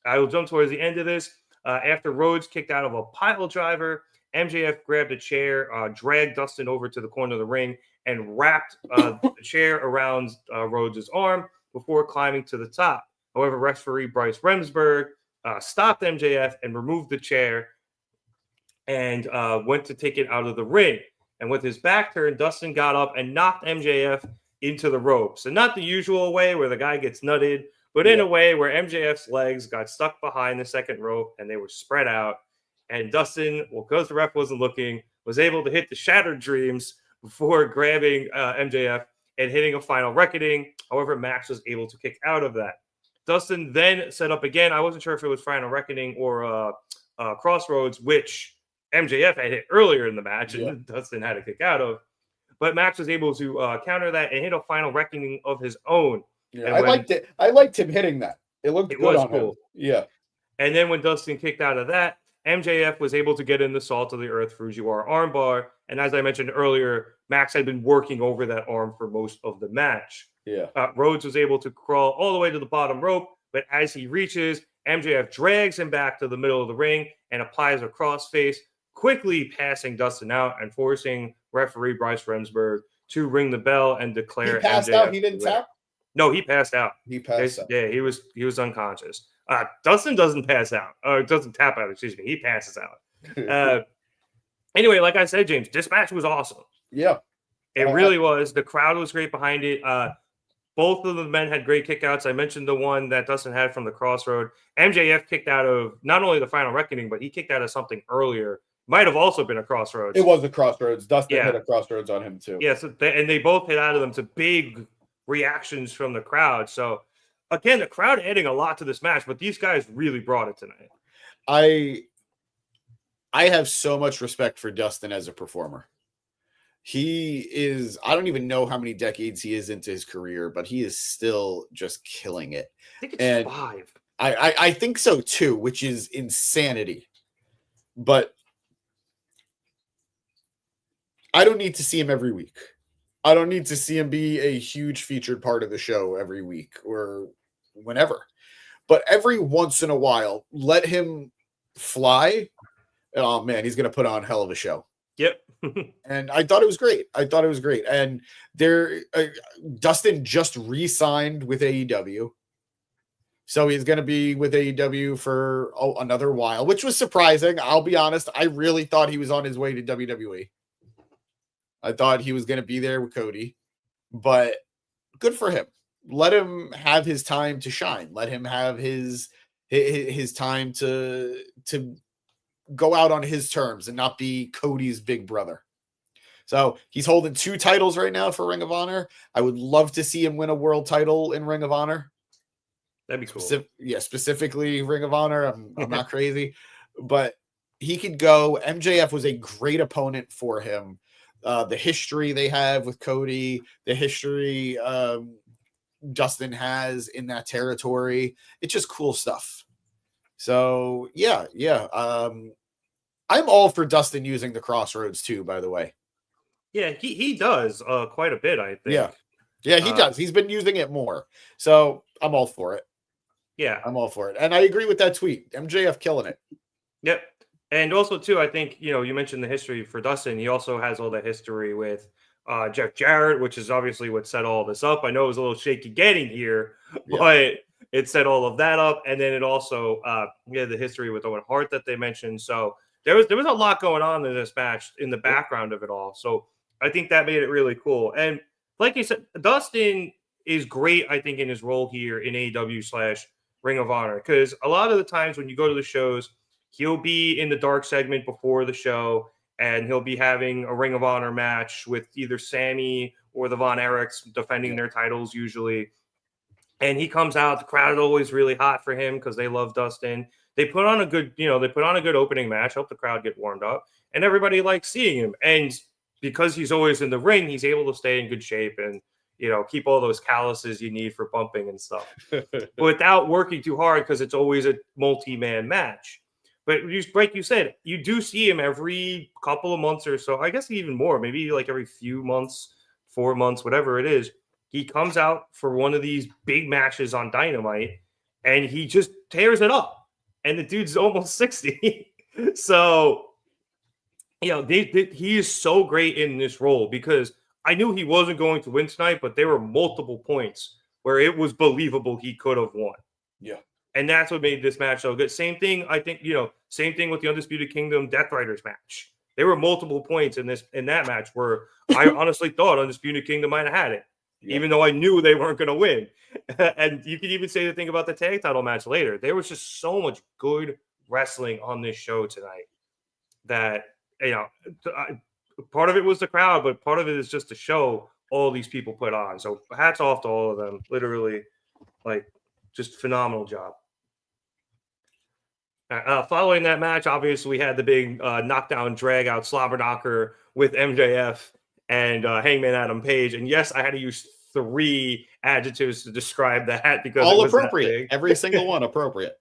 I will jump towards the end of this. After Rhodes kicked out of a pile driver, MJF grabbed a chair, dragged Dustin over to the corner of the ring, and wrapped the chair around Rhodes' arm before climbing to the top. However, referee Bryce Remsburg stopped MJF and removed the chair and went to take it out of the ring. And with his back turned, Dustin got up and knocked MJF into the ropes. And not the usual way where the guy gets nutted, but in a way where MJF's legs got stuck behind the second rope and they were spread out. And Dustin, because the ref wasn't looking, was able to hit the Shattered Dreams before grabbing MJF and hitting a final reckoning. However, Max was able to kick out of that. Dustin then set up again. I wasn't sure if it was Final Reckoning or Crossroads, which MJF had hit earlier in the match, and Dustin had to kick out of. But Max was able to counter that and hit a Final Reckoning of his own. Yeah, I liked it. I liked him hitting that. It looked good on him. Yeah. And then when Dustin kicked out of that, MJF was able to get in the Salt of the Earth Fujiwara armbar. And as I mentioned earlier, Max had been working over that arm for most of the match. Yeah. Rhodes was able to crawl all the way to the bottom rope, but as he reaches, MJF drags him back to the middle of the ring and applies a crossface quickly passing Dustin out and forcing referee Bryce Remsburg to ring the bell and declare He passed MJF out. He didn't the winner. tap. No, he passed out. He passed out. Yeah, he was unconscious. Dustin doesn't pass out, or doesn't tap out. Excuse me, he passes out. Anyway, like I said, James, this match was awesome. Yeah, It really was. The crowd was great behind it. Both of the men had great kickouts. I mentioned the one that Dustin had from the Crossroad. MJF kicked out of not only the Final Reckoning, but he kicked out of something earlier. Might have also been a Crossroads. it was a Crossroads. Dustin hit a Crossroads on him too. Yeah, and they both hit out of them to big reactions from the crowd. So, again, the crowd adding a lot to this match, but these guys really brought it tonight. I have so much respect for Dustin as a performer. He is, I don't even know how many decades he is into his career, but he is still just killing it. I think it's 5. I think so too, which is insanity. But I don't need to see him every week. I don't need to see him be a huge featured part of the show every week or whenever. But every once in a while, let him fly. Oh man, he's going to put on a hell of a show. Yep. And I thought it was great. And Dustin just re-signed with AEW. So he's going to be with AEW for another while, which was surprising. I'll be honest. I really thought he was on his way to WWE. I thought he was going to be there with Cody, but good for him. Let him have his time to shine. Let him have his time to go out on his terms and not be Cody's big brother. So he's holding 2 titles right now for Ring of Honor. I would love to see him win a world title in Ring of Honor. That'd be cool. Specifically Ring of Honor. I'm not crazy, but he could go. MJF was a great opponent for him. The history they have with Cody, the history Dustin has in that territory. It's just cool stuff. So yeah. I'm all for Dustin using the Crossroads too, by the way. Yeah, he does quite a bit, I think. Yeah, he does. He's been using it more. So I'm all for it. Yeah. I'm all for it. And I agree with that tweet. MJF killing it. Yep. And also, too, I think, you mentioned the history for Dustin. He also has all the history with Jeff Jarrett, which is obviously what set all this up. I know it was a little shaky getting here, but it set all of that up. And then it also, the history with Owen Hart that they mentioned. So there was a lot going on in this match in the background of it all. So I think that made it really cool. And like you said, Dustin is great, I think, in his role here in AEW/Ring of Honor. Because a lot of the times when you go to the shows, he'll be in the dark segment before the show, and he'll be having a Ring of Honor match with either Sammy or the Von Erichs defending their titles usually. And he comes out, the crowd is always really hot for him because they love Dustin. They put on a good, opening match, help the crowd get warmed up, and everybody likes seeing him. And because he's always in the ring, he's able to stay in good shape and, keep all those calluses you need for bumping and stuff without working too hard because it's always a multi-man match. But like you said, you do see him every couple of months or so. I guess even more, maybe like every few months, 4 months, whatever it is. He comes out for one of these big matches on Dynamite, and he just tears it up. And the dude's almost 60. So, he is so great in this role because I knew he wasn't going to win tonight, but there were multiple points where it was believable he could have won. Yeah. And that's what made this match so good. Same thing, I think, same thing with the Undisputed Kingdom Deathriders match. There were multiple points in that match where I honestly thought Undisputed Kingdom might have had it, even though I knew they weren't going to win. And you could even say the thing about the tag title match later. There was just so much good wrestling on this show tonight that, part of it was the crowd, but part of it is just to show all these people put on. So hats off to all of them. Literally, just phenomenal job. Following that match, obviously, we had the big knockdown, drag-out, slobber knocker with MJF and Hangman Adam Page. And yes, I had to use 3 adjectives to describe that because all it was appropriate. Every single one appropriate.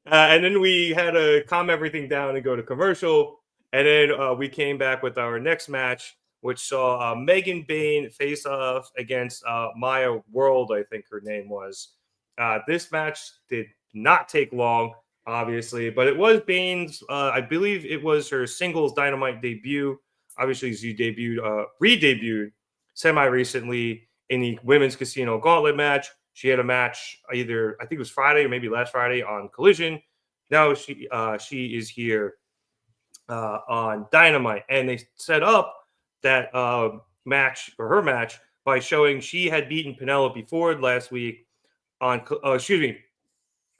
And then we had to calm everything down and go to commercial. And then we came back with our next match, which saw Megan Bayne face off against Maya World, I think her name was. This match did not take long. obviously, but it was Bayne's. I believe it was her singles Dynamite debut. Obviously, she re-debuted semi recently in the women's Casino Gauntlet match. She had a match I think it was Friday or maybe last Friday on Collision. Now she is here on Dynamite, and they set up that match or her match by showing she had beaten Penelope Ford last week on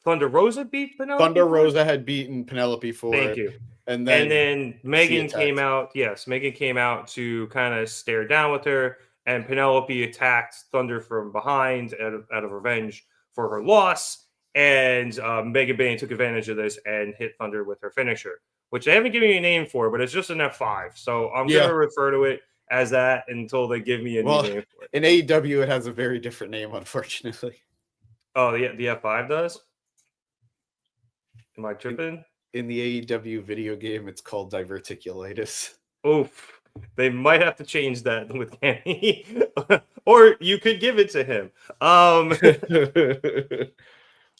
Thunder Rosa beat Penelope. Thunder Ford? Rosa had beaten Penelope Ford. Thank you. And then Megan came out. Yes, Megan came out to kind of stare down with her, and Penelope attacked Thunder from behind out of revenge for her loss. And Megan Bayne took advantage of this and hit Thunder with her finisher, which they haven't given me a name for, but it's just an F5. So I'm going to refer to it as that until they give me a new name for it. In AEW, it has a very different name, unfortunately. Oh, the F5 does? Am I tripping? In the AEW video game, it's called diverticulitis. Oof. They might have to change that with Kenny. Or you could give it to him.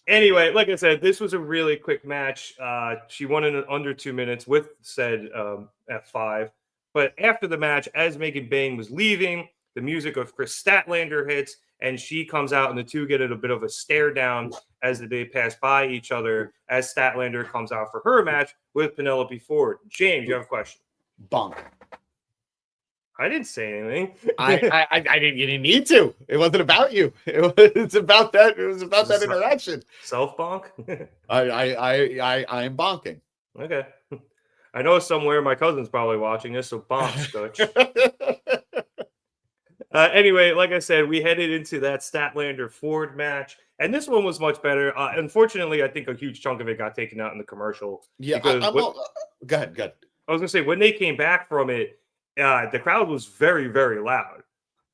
Anyway, like I said, this was a really quick match. She won in under 2 minutes with said F5. But after the match, as Megan Bayne was leaving, the music of Kris Statlander hits, and she comes out, and the two get a bit of a stare down as they pass by each other as Statlander comes out for her match with Penelope Ford. James, you have a question? Bonk. I didn't say anything. I didn't. You didn't need to. It wasn't about you. It's about that. It was about that interaction. Self bonk. I am bonking. Okay. I know somewhere my cousin's probably watching this, so bonk, coach. Anyway, like I said, we headed into that Statlander Ford match, and this one was much better. Unfortunately, I think a huge chunk of it got taken out in the commercial. Yeah, go ahead. I was going to say, when they came back from it, the crowd was very, very loud.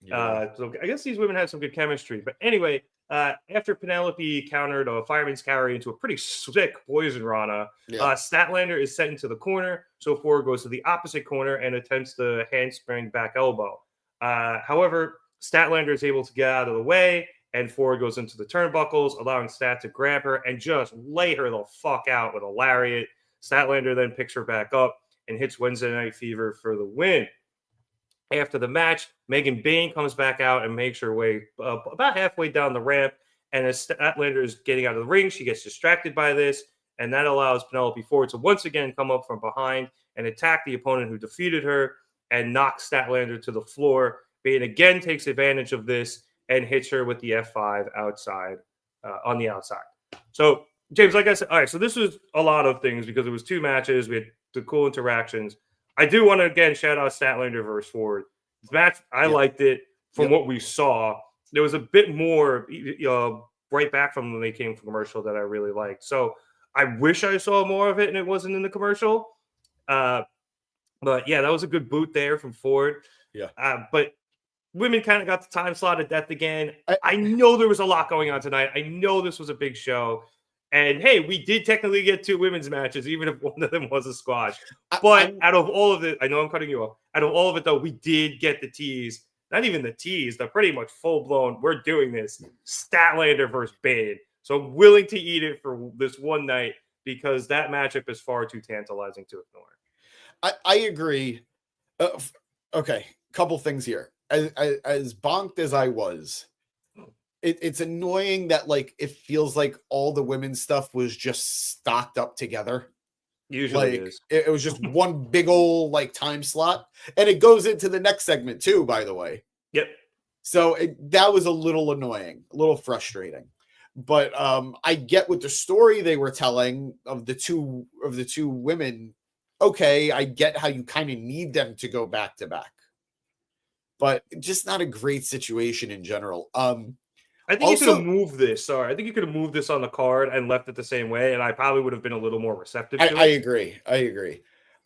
Yeah. So I guess these women had some good chemistry. But anyway, after Penelope countered a fireman's carry into a pretty sick poison rana, Statlander is sent into the corner. So Ford goes to the opposite corner and attempts the handspring back elbow. However, Statlander is able to get out of the way, and Ford goes into the turnbuckles, allowing Stat to grab her and just lay her the fuck out with a lariat. Statlander then picks her back up and hits Wednesday Night Fever for the win. After the match, Megan Bayne comes back out and makes her way about halfway down the ramp. And as Statlander is getting out of the ring, she gets distracted by this. And that allows Penelope Ford to once again come up from behind and attack the opponent who defeated her and knock Statlander to the floor. Bayne again takes advantage of this and hits her with the F5 outside, on the outside. So, James, like I said, all right, so this was a lot of things because it was two matches. We had the cool interactions. I do want to, again, shout out Statlander versus Ford. The match, I liked it from what we saw. There was a bit more right back from when they came from commercial that I really liked. So I wish I saw more of it and it wasn't in the commercial. But, yeah, that was a good boot there from Ford. Yeah. But women kind of got the time slot of death again. I know there was a lot going on tonight. I know this was a big show. And, hey, we did technically get two women's matches, even if one of them was a squash. But out of all of it, I know I'm cutting you off. Out of all of it, though, we did get the tease. Not even the tease, the pretty much full-blown, we're doing this, Statlander versus Bayne. So I'm willing to eat it for this one night because that matchup is far too tantalizing to ignore. I agree. Okay, couple things here. As bonked as I was, it's annoying that like it feels like all the women's stuff was just stocked up together. Usually like it was just one big old like time slot, and it goes into the next segment too, by the way. Yep. So that was a little annoying, a little frustrating. But I get what the story they were telling of the two women. Okay, I get how you kind of need them to go back to back, but just not a great situation in general. I think you could have moved this. Sorry, I think you could have moved this on the card and left it the same way, and I probably would have been a little more receptive to it. I agree.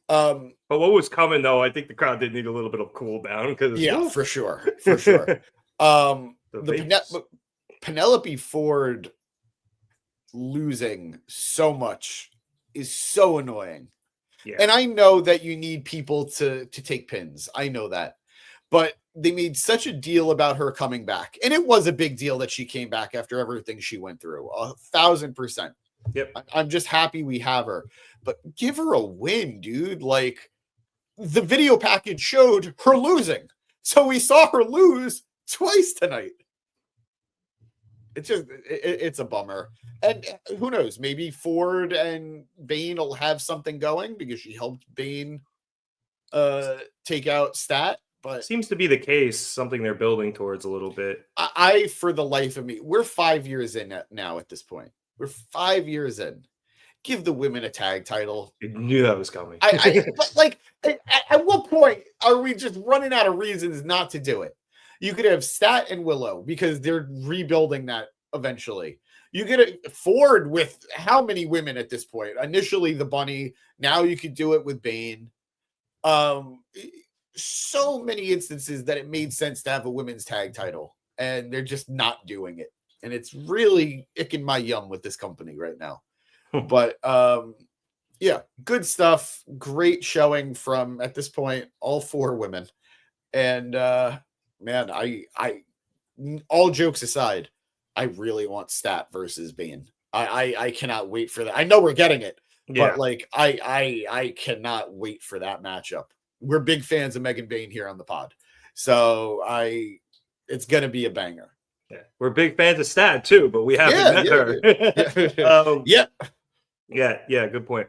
But what was coming though, I think the crowd did need a little bit of cool down because for sure. Penelope Ford losing so much is so annoying. Yeah. And I know that you need people to take pins. I know that. But they made such a deal about her coming back. And it was a big deal that she came back after everything she went through. 1,000%. Yep. I'm just happy we have her, but give her a win, dude. Like, the video package showed her losing, so we saw her lose twice tonight. It's a bummer. And who knows, maybe Ford and Bayne will have something going because she helped Bayne take out Stat. But Seems to be the case, something they're building towards a little bit. I for the life of me, we're 5 years in now at this point. We're 5 years in. Give the women a tag title. I knew that was coming. But like, at what point are we just running out of reasons not to do it? You could have Stat and Willow because they're rebuilding that eventually. You could Ford with how many women at this point? Initially the Bunny. Now you could do it with Bayne. So many instances that it made sense to have a women's tag title, and they're just not doing it. And it's really icking my yum with this company right now. But yeah, good stuff. Great showing from, at this point, all 4 women. And man, I all jokes aside, I really want Stat versus Bayne. I cannot wait for that. I know we're getting it, but like I cannot wait for that matchup. We're big fans of Megan Bayne here on the pod, so it's gonna be a banger. Yeah. We're big fans of Stat too, but we haven't met her. Yeah, good point.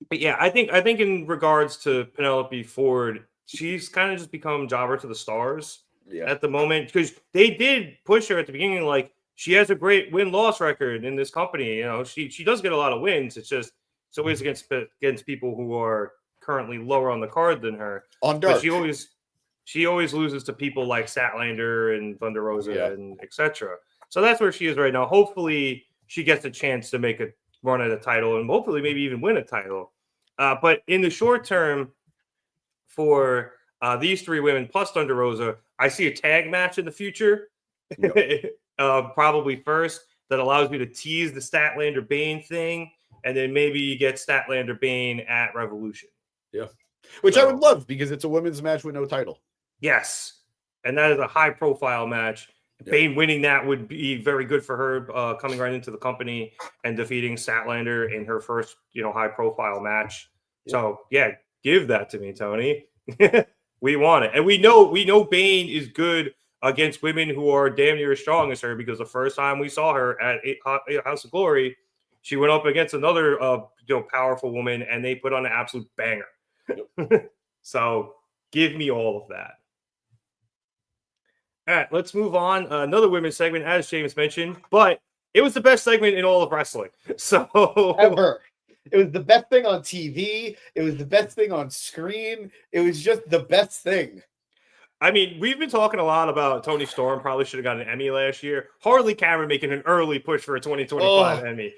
But yeah, I think in regards to Penelope Ford, she's kind of just become jobber to the stars at the moment, because they did push her at the beginning. Like, she has a great win-loss record in this company. You know, she does get a lot of wins. It's just it's always against people who are currently lower on the card than her. On Dark. But she always loses to people like Statlander and Thunder Rosa and etc. So that's where she is right now. Hopefully she gets a chance to make a run at a title and hopefully maybe even win a title. But in the short term, for these 3 women plus Thunder Rosa, I see a tag match in the future. Probably first, that allows you to tease the Statlander Bayne thing, and then maybe you get Statlander Bayne at Revolution. Yeah, which I would love, because it's a women's match with no title. Yes, and that is a high-profile match. Bayne winning that would be very good for her, coming right into the company and defeating Statlander in her first, high-profile match. So yeah, give that to me, Tony. We want it, and we know Bayne is good against women who are damn near as strong as her, because the first time we saw her at House of Glory, she went up against another powerful woman, and they put on an absolute banger. So give me all of that. All right, let's move on. Another women's segment, as James mentioned, but it was the best segment in all of wrestling. So ever. It was the best thing on TV. It was the best thing on screen. It was just the best thing. I mean, we've been talking a lot about Toni Storm probably should have got an Emmy last year. Harley Cameron making an early push for a 2025 Emmy.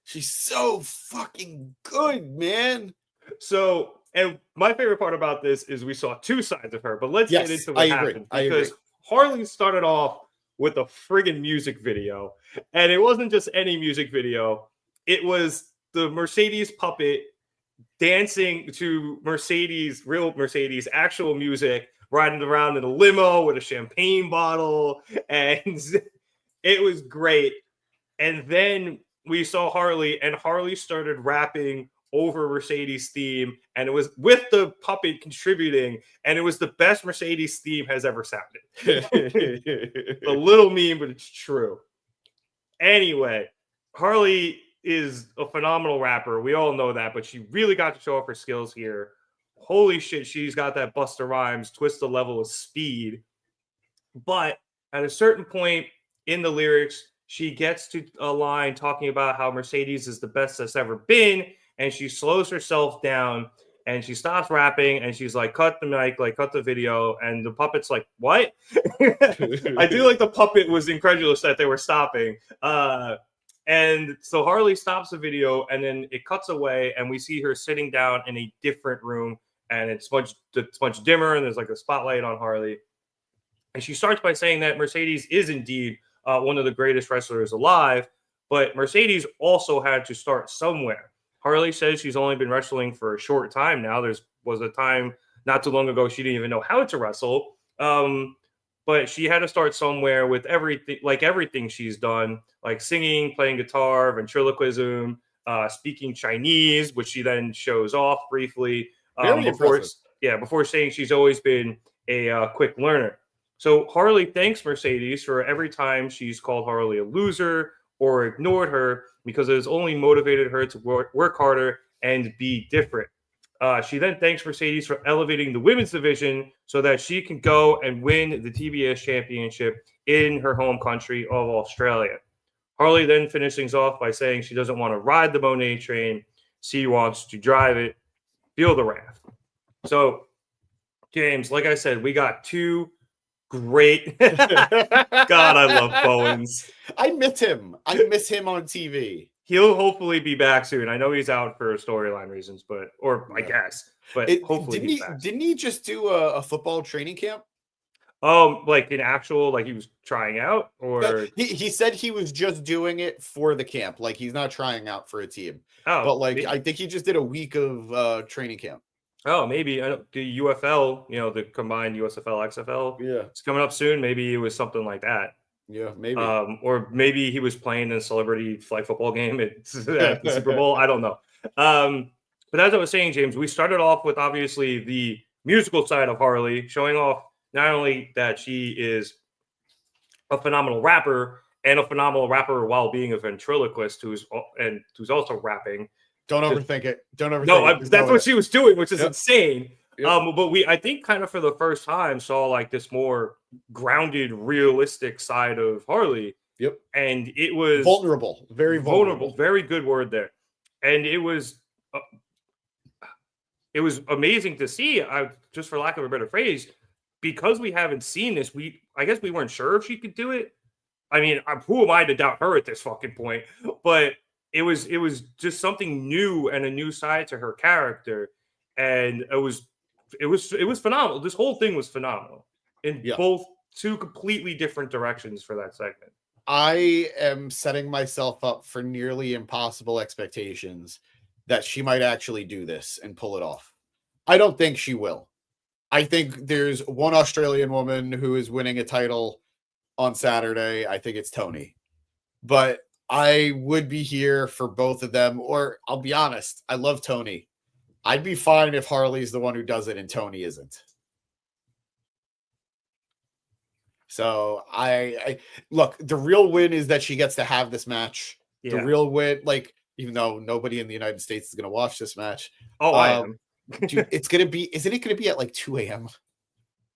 She's so fucking good, man. So, and my favorite part about this is we saw 2 sides of her, but let's get into what happened. Because Harley started off with a friggin' music video, and it wasn't just any music video. It was the Mercedes puppet dancing to real Mercedes, actual music, riding around in a limo with a champagne bottle, and it was great. And then we saw Harley, and Harley started rapping over Mercedes' theme, and it was with the puppet contributing, and it was the best Mercedes theme has ever sounded. A little mean, but it's true. Anyway, Harley is a phenomenal rapper. We all know that, but she really got to show off her skills here. Holy shit, she's got that Busta Rhymes twist the level of speed. But at a certain point in the lyrics, she gets to a line talking about how Mercedes is the best that's ever been, and she slows herself down, and she stops rapping, and she's like, cut the mic, like, cut the video, and the puppet's like, what? I do like the puppet was incredulous that they were stopping. And so Harley stops the video, and then it cuts away, and we see her sitting down in a different room, and it's much dimmer, and there's like a spotlight on Harley. And she starts by saying that Mercedes is indeed one of the greatest wrestlers alive, but Mercedes also had to start somewhere. Harley says she's only been wrestling for a short time now. Was a time not too long ago she didn't even know how to wrestle. But but she had to start somewhere with everything she's done, like singing, playing guitar, ventriloquism, speaking Chinese, which she then shows off briefly. Very impressive. Before saying she's always been a quick learner. So Harley thanks Mercedes for every time she's called Harley a loser or ignored her, because it has only motivated her to work harder and be different. She then thanks Mercedes for elevating the women's division so that she can go and win the TBS championship in her home country of Australia. Harley then finishes things off by saying she doesn't want to ride the Monet train. She wants to drive it, feel the wrath. So, James, like I said, we got two great. God, I love Bowens. I miss him. I miss him on TV. He'll hopefully be back soon. I know he's out for storyline reasons, I guess. But hopefully he's back. Didn't he just do a football training camp? Like an actual, like he was trying out, or No, he said he was just doing it for the camp. Like he's not trying out for a team. But maybe. I think he just did a week of training camp. Oh, maybe the UFL, the combined USFL XFL. Yeah, it's coming up soon. Maybe it was something like that. Yeah, maybe. Or maybe he was playing in a celebrity flag football game at the Super Bowl. I don't know. But as I was saying, James, we started off with obviously the musical side of Harley, showing off not only that she is a phenomenal rapper and a phenomenal rapper while being a ventriloquist who's also rapping. Don't overthink it. Don't overthink No, it. that's what she was doing, which is insane. Yep. But I think kind of for the first time saw like this more grounded, realistic side of Harley. Yep. And it was vulnerable, very vulnerable. Very good word there. And it was amazing to see. Just for lack of a better phrase, because we haven't seen this, I guess we weren't sure if she could do it. I mean, who am I to doubt her at this fucking point? But it was just something new and a new side to her character, and it was phenomenal. This whole thing was phenomenal in both two completely different directions for that segment. I am setting myself up for nearly impossible expectations that she might actually do this and pull it off. I don't think she will. I think there's one Australian woman who is winning a title on Saturday. I think it's Tony. But I would be here for both of them, or I'll be honest, I love Tony. I'd be fine if Harley's the one who does it and Tony isn't. So I look, the real win is that she gets to have this match. Yeah. The real win, like, even though nobody in the United States is going to watch this match. Oh, I am. Dude, isn't it going to be at like 2 a.m.?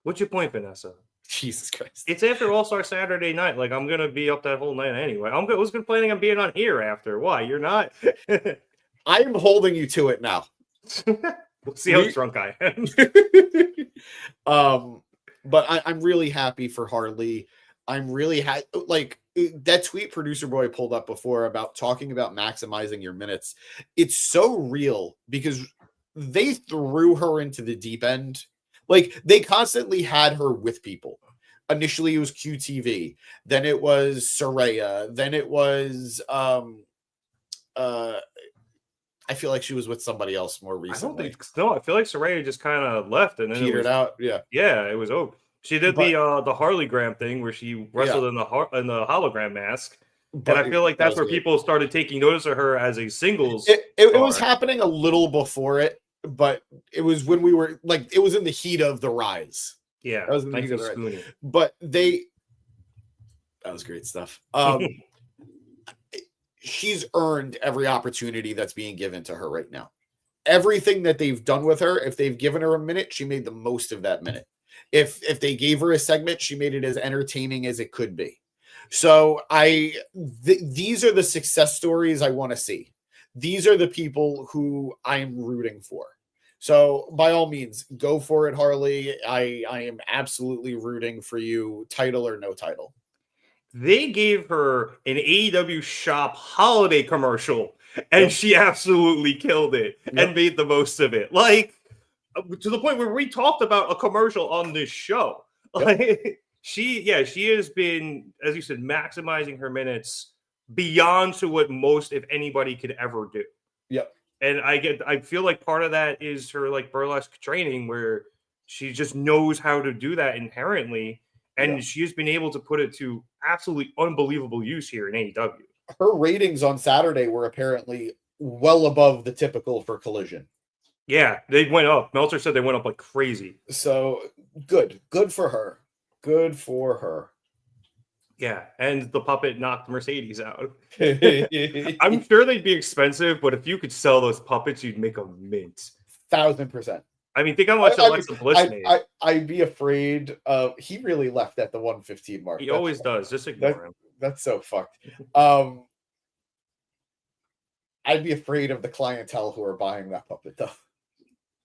What's your point, Vanessa? Jesus Christ. It's after All-Star Saturday night. Like, I'm going to be up that whole night anyway. I was planning on being on here after. Why? You're not? I am holding you to it now. We'll see how drunk I am. But I'm really happy for Harley. I'm really happy. Like, that tweet Producer Boy pulled up before about talking about maximizing your minutes. It's so real because they threw her into the deep end. Like, they constantly had her with people. Initially, it was QTV. Then it was Saraya. Then it was I feel like she was with somebody else more recently. I feel like Saraya just kind of left and then petered out. Yeah, it was over. She did the Harleygram thing where she wrestled in the hologram mask, and I feel like that's where people started taking notice of her as a singles. It was happening a little before it, but it was when we were like, it was in the heat of the rise. Yeah, that was in the heat of the rise. But that was great stuff. She's earned every opportunity that's being given to her right now. Everything that they've done with her, if they've given her a minute, she made the most of that minute. If they gave her a segment, she made it as entertaining as it could be. So these are the success stories I want to see. These are the people who I'm rooting for. So by all means, go for it, Harley. I am absolutely rooting for you, title or no title. They gave her an AEW shop holiday commercial, and she absolutely killed it and made the most of it. Like, to the point where we talked about a commercial on this show. Like, she has been, as you said, maximizing her minutes beyond to what most, if anybody, could ever do. Yep. And I feel like part of that is her like burlesque training, where she just knows how to do that inherently. And she's been able to put it to absolutely unbelievable use here in AEW. Her ratings on Saturday were apparently well above the typical for Collision. Yeah, they went up. Meltzer said they went up like crazy. So good for her. Good for her. Yeah, and the puppet knocked Mercedes out. I'm sure they'd be expensive, but if you could sell those puppets, you'd make a mint. 1,000%. I mean, think how much Alexa Bliss made. I'd be afraid of. He really left at the 115 mark. He always does. Just ignore him. That's so fucked. I'd be afraid of the clientele who are buying that puppet, though.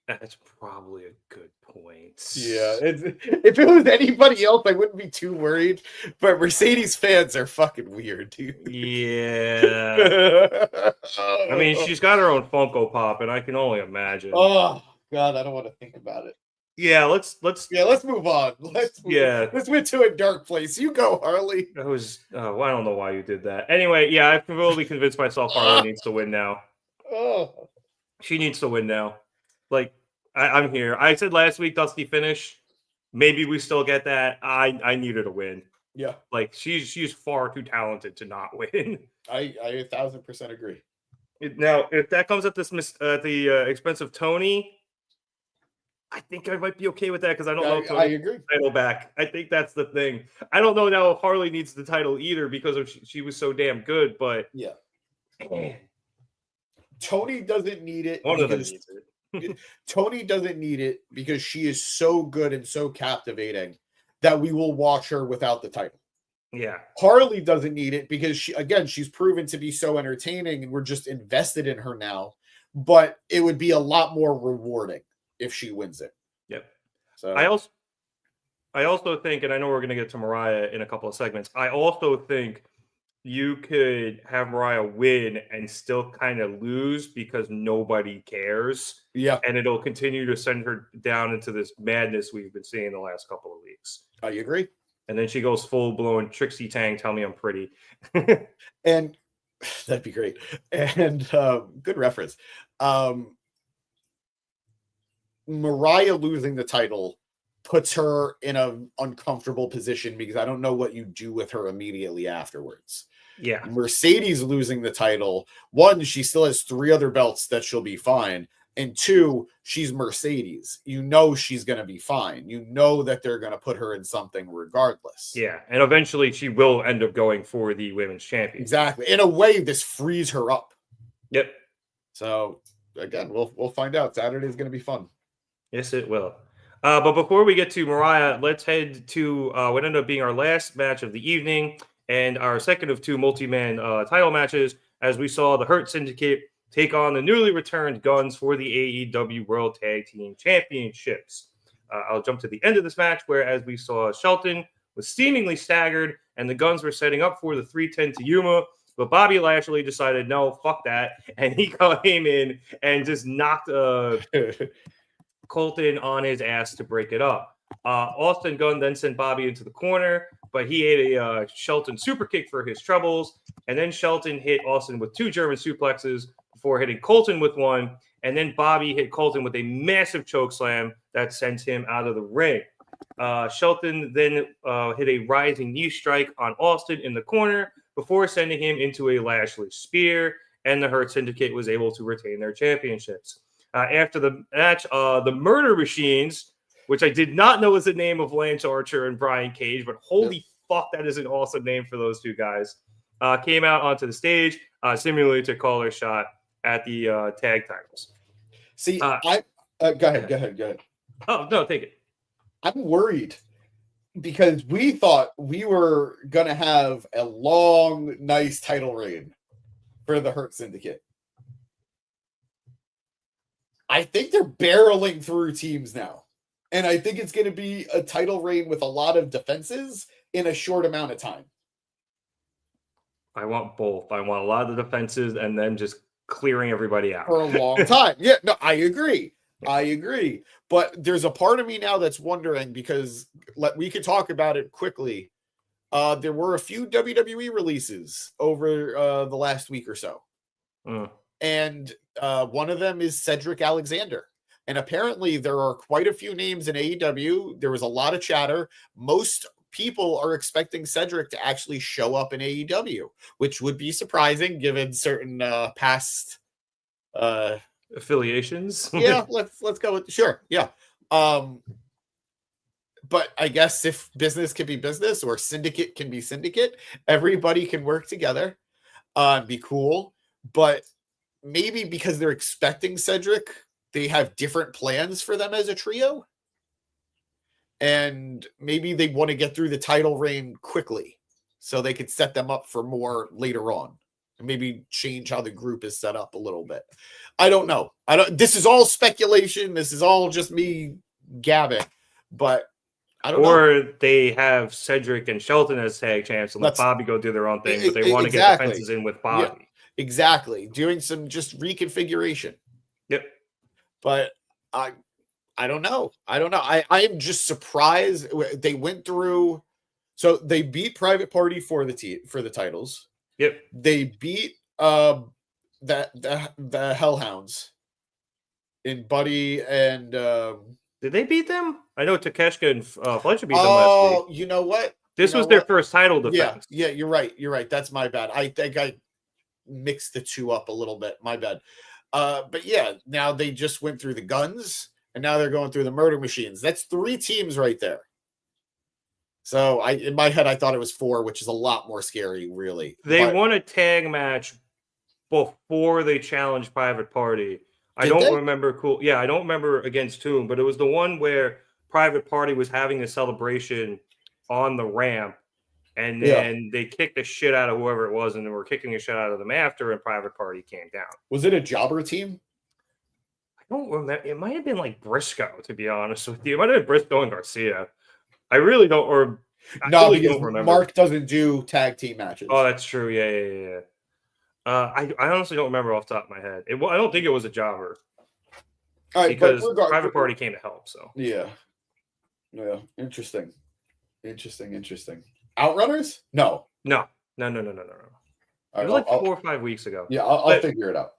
That's probably a good point. Yeah, if it was anybody else, I wouldn't be too worried. But Mercedes fans are fucking weird, dude. Yeah. I mean, she's got her own Funko Pop, and I can only imagine. Oh God, I don't want to think about it. Yeah, let's move on. Let's move to a dark place. You go, Harley. That was well, I don't know why you did that. Anyway, yeah, I've really convinced myself Harley needs to win now. Oh, she needs to win now. Like I'm here. I said last week, Dusty finish. Maybe we still get that. I need her to win. Yeah, like she's far too talented to not win. I 1,000% agree. Now, if that comes at the expense of Tony, I think I might be okay with that because I don't know if Tony agree. Title back. I think that's the thing. I don't know now if Harley needs the title either because of she was so damn good. But yeah, Tony doesn't need it. One of them needs it. Tony doesn't need it because she is so good and so captivating that we will watch her without the title. Yeah. Harley doesn't need it because she's proven to be so entertaining and we're just invested in her now. But it would be a lot more rewarding if she wins it. Yep. So I also think, and I know we're going to get to Mariah in a couple of segments, I also think you could have Mariah win and still kind of lose because nobody cares. Yeah. And it'll continue to send her down into this madness we've been seeing the last couple of weeks. I agree. And then she goes full-blown Trixie Tang, tell me I'm pretty. And that'd be great. And good reference. Mariah losing the title puts her in an uncomfortable position because I don't know what you do with her immediately afterwards. Yeah. Mercedes losing the title. One, she still has 3 other belts that she'll be fine. And 2, she's Mercedes. You know she's going to be fine. You know that they're going to put her in something regardless. Yeah, and eventually she will end up going for the women's champion. Exactly. In a way, this frees her up. Yep. So, again, we'll find out. Saturday is going to be fun. Yes, it will. But before we get to Mariah, let's head to what ended up being our last match of the evening and our second of 2 multi-man title matches as we saw the Hurt Syndicate take on the newly returned Guns for the AEW World Tag Team Championships. I'll jump to the end of this match where as we saw Shelton was seemingly staggered and the Guns were setting up for the 310 to Yuma, but Bobby Lashley decided, no, fuck that. And he came in and just knocked Colton on his ass to break it up. Austin Gunn then sent Bobby into the corner, but he ate a Shelton super kick for his troubles. And then Shelton hit Austin with 2 German suplexes before hitting Colton with one. And then Bobby hit Colton with a massive choke slam that sent him out of the ring. Shelton then hit a rising knee strike on Austin in the corner before sending him into a Lashley spear. And the Hurt Syndicate was able to retain their championships. After the match, the Murder Machines, which I did not know was the name of Lance Archer and Brian Cage, but holy fuck, that is an awesome name for those 2 guys, came out onto the stage, seemingly to call their shot at the tag titles. See, go ahead. Oh, no, take it. I'm worried because we thought we were going to have a long, nice title reign for the Hurt Syndicate. I think they're barreling through teams now. And I think it's going to be a title reign with a lot of defenses in a short amount of time. I want both. I want a lot of the defenses and then just clearing everybody out. For a long time. Yeah, no, I agree. But there's a part of me now that's wondering because we could talk about it quickly. There were a few WWE releases over the last week or so. And one of them is Cedric Alexander. And apparently there are quite a few names in AEW. There was a lot of chatter. Most people are expecting Cedric to actually show up in AEW, which would be surprising given certain past affiliations. Yeah, let's go with sure. Yeah. But I guess if business can be business or syndicate can be syndicate, everybody can work together and be cool. But maybe because they're expecting Cedric, they have different plans for them as a trio. And maybe they want to get through the title reign quickly so they could set them up for more later on. And maybe change how the group is set up a little bit. I don't know. This is all speculation. This is all just me gabbing. But I don't know. Or they have Cedric and Shelton as tag champs and let Bobby go do their own thing, but they want to get defenses in with Bobby. Yeah, exactly. Doing some just reconfiguration. Yep. But I don't know. I am just surprised they went through. So they beat Private Party for the titles. Yep. They beat the Hellhounds in Buddy and did they beat them? I know Takeshita and Fletcher beat them last week. Oh, you know what? This was their first title defense. Yeah, you're right. That's my bad. I think I mixed the two up a little bit. My bad. But yeah, now they just went through the Guns, and now they're going through the Murder Machines. That's 3 teams right there. So in my head, I thought it was 4, which is a lot more scary, really. They won a tag match before they challenged Private Party. I don't remember. Yeah, I don't remember against whom, but it was the one where Private Party was having a celebration on the ramp, and then they kicked the shit out of whoever it was, and they were kicking the shit out of them after, and Private Party came down. Was it a jobber team? I don't remember. It might have been like Briscoe, to be honest with you. It might have been Briscoe and Garcia. I really don't. Or no, because don't remember. Mark doesn't do tag team matches. Oh, that's true. Yeah. I honestly don't remember off the top of my head. I don't think it was a jobber. All right, because Private Party came to help. So yeah. Interesting. Outrunners? No. It was like 4 or 5 weeks ago. Yeah, I'll figure it out.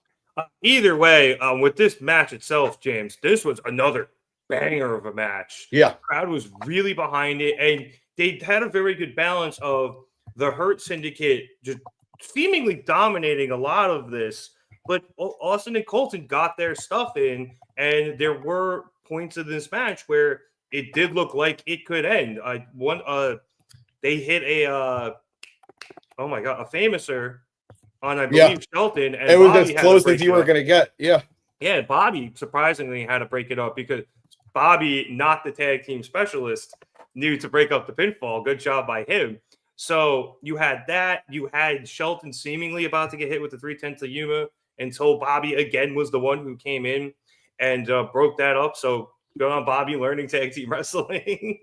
Either way, with this match itself, James, this was another banger of a match. Yeah, the crowd was really behind it, and they had a very good balance of the Hurt Syndicate just seemingly dominating a lot of this, but Austin and Colton got their stuff in, and there were points of this match where it did look like it could end. They hit a famouser on, I believe, Shelton, and it was Bobby as close as you were going to get. Yeah, Bobby surprisingly had to break it up because Bobby, not the tag team specialist, knew to break up the pinfall. Good job by him. So you had that. You had Shelton seemingly about to get hit with the 310 to Yuma until Bobby again was the one who came in and broke that up. So good on Bobby learning tag team wrestling.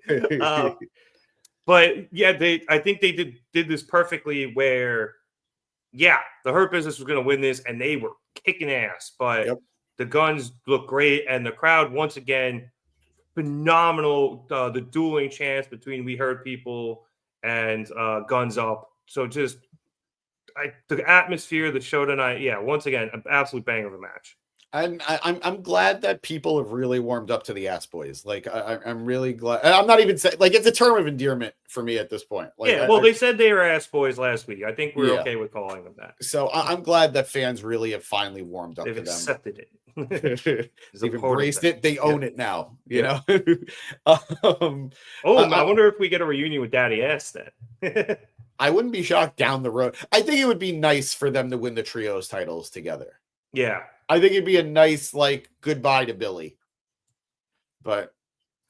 But yeah, I think they did this perfectly where, the Hurt Business was going to win this, and they were kicking ass. But the Guns look great, and the crowd, once again, phenomenal. The dueling chants between We Hurt People and Guns Up. So just the atmosphere, the show tonight, once again, an absolute banger of a match. I'm glad that people have really warmed up to the Ass Boys. Like I'm really glad. I'm not even saying like it's a term of endearment for me at this point. Like, they said they were Ass Boys last week. I think we're okay with calling them that. So I'm glad that fans really have finally warmed up to them. Accepted it. They've embraced it. They own it now. You know. I wonder if we get a reunion with Daddy Ass then. I wouldn't be shocked down the road. I think it would be nice for them to win the trios titles together. Yeah. I think it'd be a nice, like, goodbye to Billy. But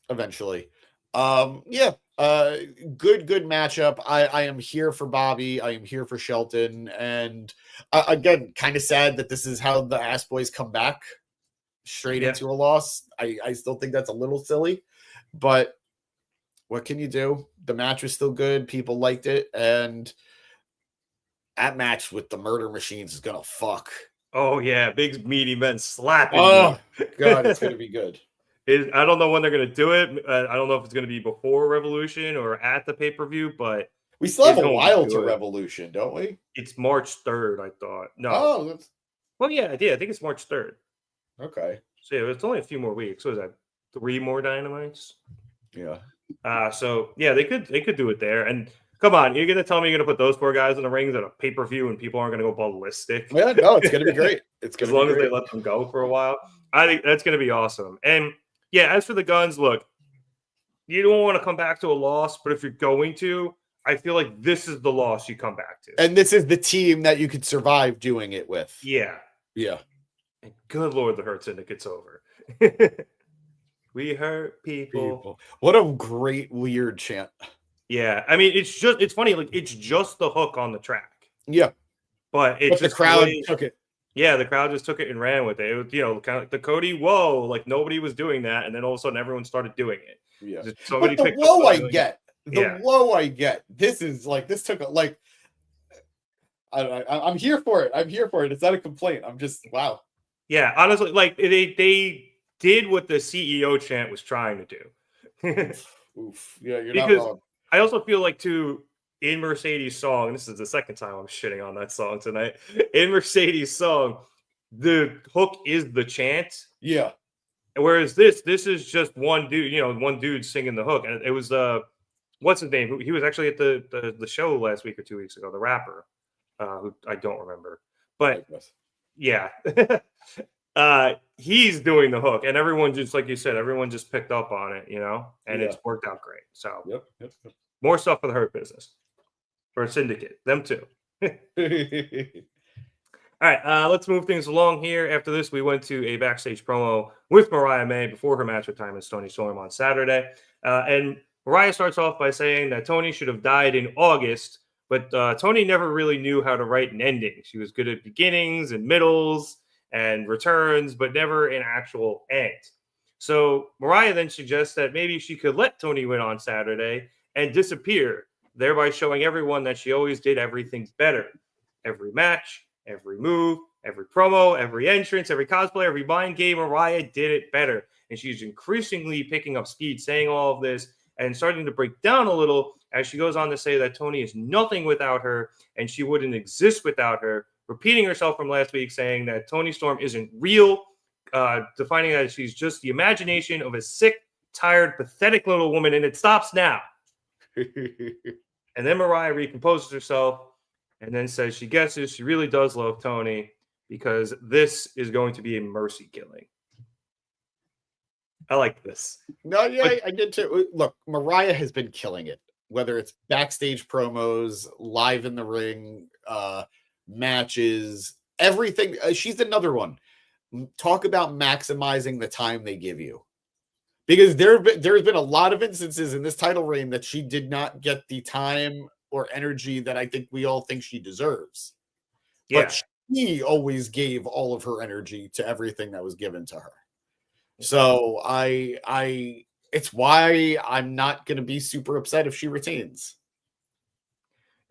eventually. Good matchup. I am here for Bobby. I am here for Shelton. And again, kind of sad that this is how the Ass Boys come back straight into a loss. I still think that's a little silly. But what can you do? The match was still good. People liked it. And that match with the Murder Machines is going to fuck. Oh, yeah. Big, meaty men slapping. Oh, God, it's going to be good. I don't know when they're going to do it. I don't know if it's going to be before Revolution or at the pay-per-view, but we still have a while to Revolution, don't we? It's March 3rd, I thought. No. Oh, well, yeah, I think it's March 3rd. Okay. So, it's only a few more weeks. What is that? 3 more Dynamites? Yeah. So yeah, they could do it there. And come on, you're gonna tell me you're gonna put those four guys in the rings at a pay-per-view and people aren't gonna go ballistic? Yeah, no, it's gonna be great. It's As gonna long be as they great. let them go for a while. I think that's gonna be awesome. And yeah, as for the Guns, look, you don't want to come back to a loss, but if you're going to, I feel like this is the loss you come back to. And this is the team that you could survive doing it with. Yeah. Yeah. And good Lord, the Hurt Syndicate's over. We hurt people. What a great weird chant. Yeah. I mean, it's funny. Like, it's just the hook on the track. Yeah. But it's But the crowd took it. Yeah, the crowd just took it and ran with it. It was, kind of like the Cody whoa, like nobody was doing that, and then all of a sudden everyone started doing it. Yeah. Somebody But the picked up whoa I something. get. Whoa I get. This is like this took like I'm here for it. I'm here for it. It's not a complaint. I'm just wow. Yeah, honestly, like they did what the CEO chant was trying to do. Oof. Yeah, you're Because not wrong. I also feel like too in Mercedes' song, and this is the second time I'm shitting on that song tonight. In Mercedes' song, the hook is the chant. Yeah. Whereas this is just one dude, one dude singing the hook. And it was what's his name? He was actually at the show last week or 2 weeks ago, the rapper, who I don't remember. But yeah. He's doing the hook, and everyone just like you said, everyone just picked up on it, and it's worked out great. So Yep. more stuff for the Hurt Business. For Syndicate, them too. All right, let's move things along here. After this, we went to a backstage promo with Mariah May before her match with Tony Storm on Saturday. And Mariah starts off by saying that Tony should have died in August, but Tony never really knew how to write an ending. She was good at beginnings and middles and returns, but never an actual end. So Mariah then suggests that maybe she could let Tony win on Saturday and disappear, thereby showing everyone that she always did everything better. Every match, every move, every promo, every entrance, every cosplay, every mind game, Mariah did it better. And she's increasingly picking up speed, saying all of this and starting to break down a little as she goes on to say that Tony is nothing without her and she wouldn't exist without her, repeating herself from last week, saying that Tony Storm isn't real, defining that she's just the imagination of a sick, tired, pathetic little woman, and it stops now. And then Mariah recomposes herself and then says she guesses she really does love Tony because this is going to be a mercy killing. I like this. No, yeah, I did too. Look, Mariah has been killing it, whether it's backstage promos, live in the ring, matches, everything. She's another one. Talk about maximizing the time they give you. Because there's been a lot of instances in this title reign that she did not get the time or energy that I think we all think she deserves. Yeah. But she always gave all of her energy to everything that was given to her. So it's why I'm not going to be super upset if she retains.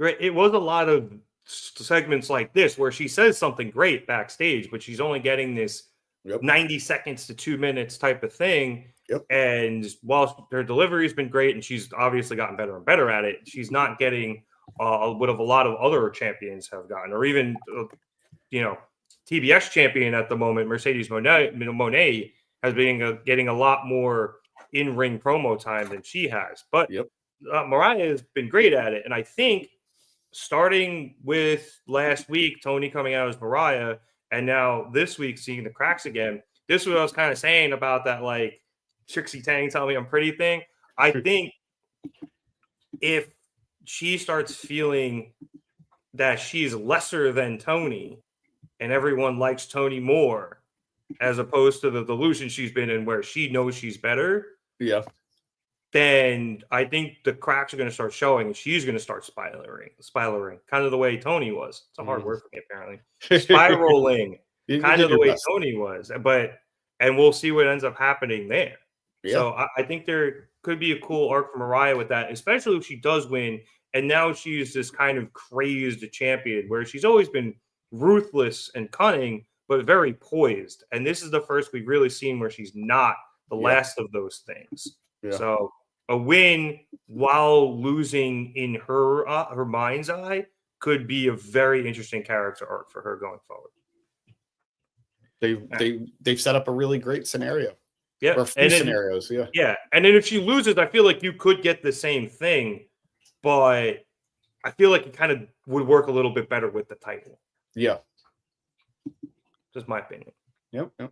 Right. It was a lot of segments like this where she says something great backstage, but she's only getting this 90 seconds to 2 minutes type of thing. Yep. And while her delivery has been great and she's obviously gotten better and better at it, she's not getting what a lot of other champions have gotten, or even, TBS champion at the moment, Mercedes Moné has been getting a lot more in-ring promo time than she has. But Mariah has been great at it. And I think starting with last week, Tony coming out as Mariah, and now this week seeing the cracks again, this is what I was kind of saying about that, like, Trixie Tang tell me I'm pretty thing. I think if she starts feeling that she's lesser than Tony and everyone likes Tony more, as opposed to the delusion she's been in where she knows she's better, then I think the cracks are going to start showing and she's going to start spiraling, kind of the way Tony was. It's a hard word for me, apparently. Spiraling, kind of the way Tony was. And we'll see what ends up happening there. Yeah. So I think there could be a cool arc for Mariah with that, especially if she does win. And now she's this kind of crazed champion where she's always been ruthless and cunning, but very poised. And this is the first we've really seen where she's not the last of those things. Yeah. So a win while losing in her mind's eye could be a very interesting character arc for her going forward. They've set up a really great scenario. Yeah, Or a few scenarios, yeah. Yeah, and then if she loses, I feel like you could get the same thing, but I feel like it kind of would work a little bit better with the title. Yeah. Just my opinion. Yep. All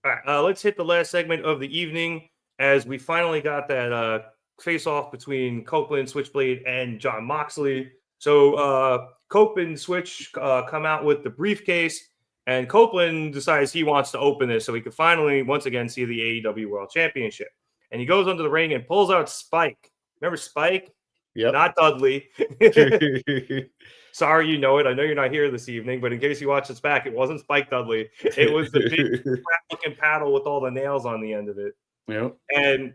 right, let's hit the last segment of the evening as we finally got that face-off between Copeland, Switchblade, and Jon Moxley. So Copeland and Switch come out with the briefcase, and Copeland decides he wants to open this so he can finally, once again, see the AEW World Championship. And he goes under the ring and pulls out Spike. Remember Spike? Yep. Not Dudley. Sorry, you know it. I know you're not here this evening, but in case you watch this back, it wasn't Spike Dudley. It was the big crap-looking paddle with all the nails on the end of it. Yep. And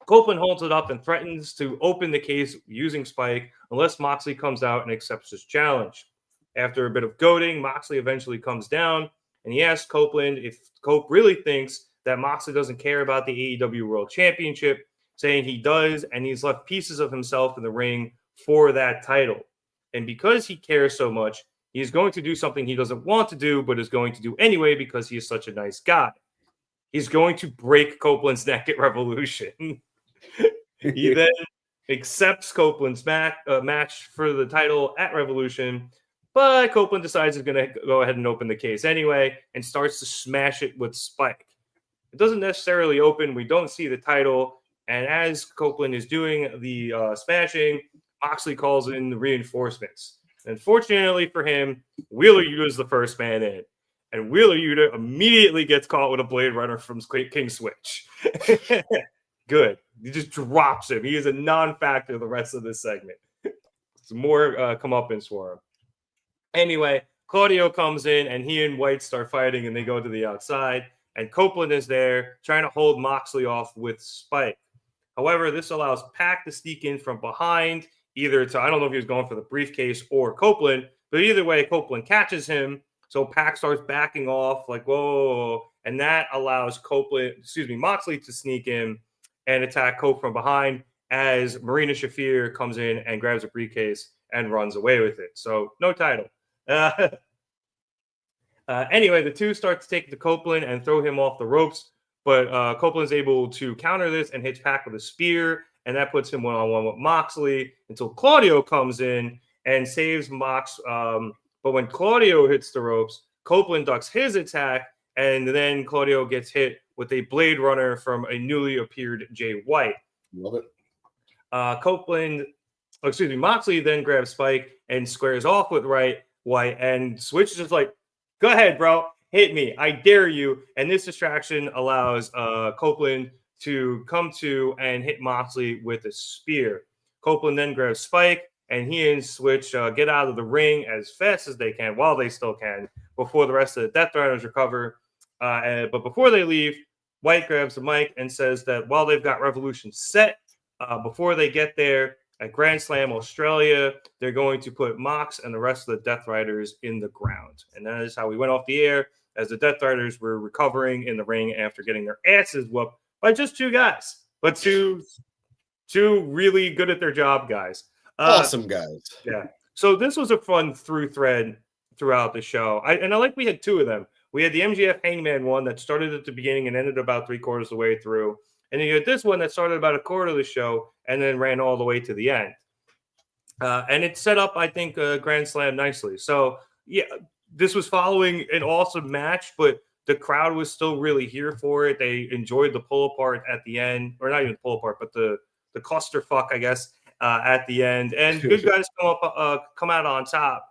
Copeland holds it up and threatens to open the case using Spike unless Moxley comes out and accepts his challenge. After a bit of goading, Moxley eventually comes down, and he asks Copeland if Cope really thinks that Moxley doesn't care about the AEW World Championship, saying he does, and he's left pieces of himself in the ring for that title. And because he cares so much, he's going to do something he doesn't want to do, but is going to do anyway because he is such a nice guy. He's going to break Copeland's neck at Revolution. He then accepts Copeland's match for the title at Revolution, but Copeland decides he's going to go ahead and open the case anyway and starts to smash it with Spike. It doesn't necessarily open. We don't see the title. And as Copeland is doing the smashing, Moxley calls in the reinforcements. Unfortunately for him, Wheeler Yuta is the first man in. And Wheeler Yuta immediately gets caught with a Blade Runner from King Switch. Good. He just drops him. He is a non-factor the rest of this segment. Some more comeuppance for him. Anyway, Claudio comes in, and he and White start fighting, and they go to the outside. And Copeland is there trying to hold Moxley off with Spike. However, this allows Pac to sneak in from behind, either to, I don't know if he was going for the briefcase or Copeland, but either way, Copeland catches him. So Pac starts backing off, like, whoa. And that allows Moxley to sneak in and attack Cope from behind as Marina Shafir comes in and grabs a briefcase and runs away with it. So no title. Anyway, the two start to take to Copeland and throw him off the ropes, but Copeland's able to counter this and hits Pac with a spear, and that puts him one-on-one with Moxley until Claudio comes in and saves Mox. But when Claudio hits the ropes, Copeland ducks his attack, and then Claudio gets hit with a Blade Runner from a newly appeared Jay White. Love it. Moxley then grabs Spike and squares off with White, and Switch is just like, go ahead, bro. Hit me. I dare you. And this distraction allows Copeland to come to and hit Moxley with a spear. Copeland then grabs Spike, and he and Switch get out of the ring as fast as they can, while they still can, before the rest of the Deathriders recover. But before they leave, White grabs the mic and says that while they've got Revolution set, before they get there, at Grand Slam Australia, they're going to put Mox and the rest of the Deathriders in the ground. And that is how we went off the air, as the Deathriders were recovering in the ring after getting their asses whooped by just two guys. But two really good at their job guys. Awesome guys. Yeah. So this was a fun through thread throughout the show. I like we had two of them. We had the MJF Hangman one that started at the beginning and ended about 3/4 of the way through. And then you had this one that started about a quarter of the show and then ran all the way to the end. And it set up, I think, Grand Slam nicely. So, yeah, this was following an awesome match, but the crowd was still really here for it. They enjoyed the pull apart at the end, or not even the pull apart, but the clusterfuck, I guess, at the end. And good guys come out on top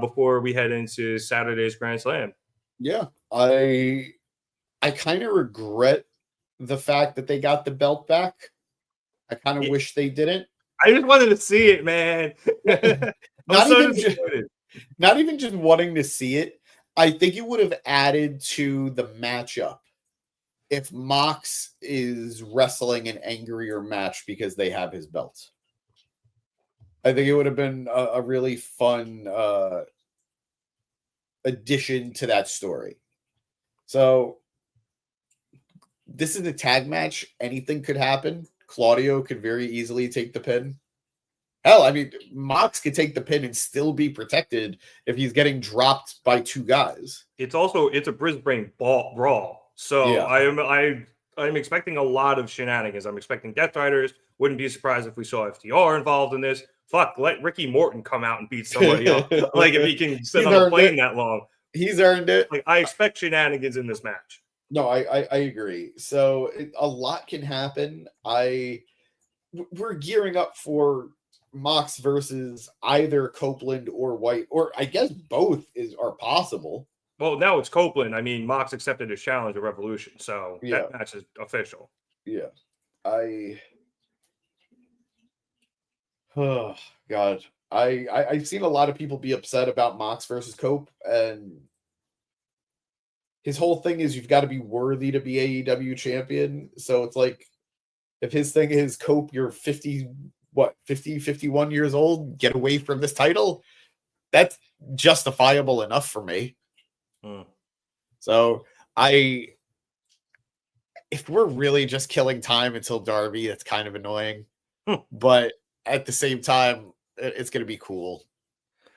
before we head into Saturday's Grand Slam. Yeah, I kind of regret the fact that they got the belt back. I kind of wish they didn't. I just wanted to see it, man. Not even just wanting to see it. I think it would have added to the matchup if Mox is wrestling an angrier match because they have his belt. I think it would have been a really fun addition to that story. So this is a tag match. Anything could happen. Claudio could very easily take the pin. Hell, I mean, Mox could take the pin and still be protected if he's getting dropped by two guys. It's a Brisbane brawl. So yeah. I'm expecting a lot of shenanigans. I'm expecting Deathriders. Wouldn't be surprised if we saw FTR involved in this. Fuck, let Ricky Morton come out and beat somebody up. Like, if he can sit on a plane that long. He's earned it. Like, I expect shenanigans in this match. No, I agree. So a lot can happen. We're gearing up for Mox versus either Copeland or White, or I guess both are possible. Well, now it's Copeland. I mean, Mox accepted his challenge at Revolution, so that match is official. Yeah. Oh God. I've seen a lot of people be upset about Mox versus Cope, and his whole thing is you've got to be worthy to be AEW champion. So it's like, if his thing is Cope, you're 51 years old, get away from this title. That's justifiable enough for me. So if we're really just killing time until Darby, that's kind of annoying. But at the same time, it's going to be cool.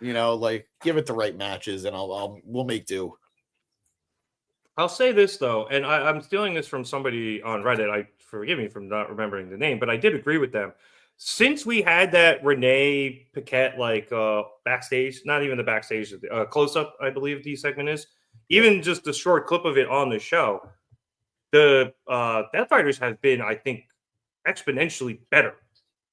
You know, like, give it the right matches and we'll make do. I'll say this though, and I'm stealing this from somebody on Reddit. Forgive me for not remembering the name, but I did agree with them. Since we had that Renee Paquette backstage, not even the backstage, close up, I believe the segment is, even just the short clip of it on the show, the Deathriders have been, I think, exponentially better.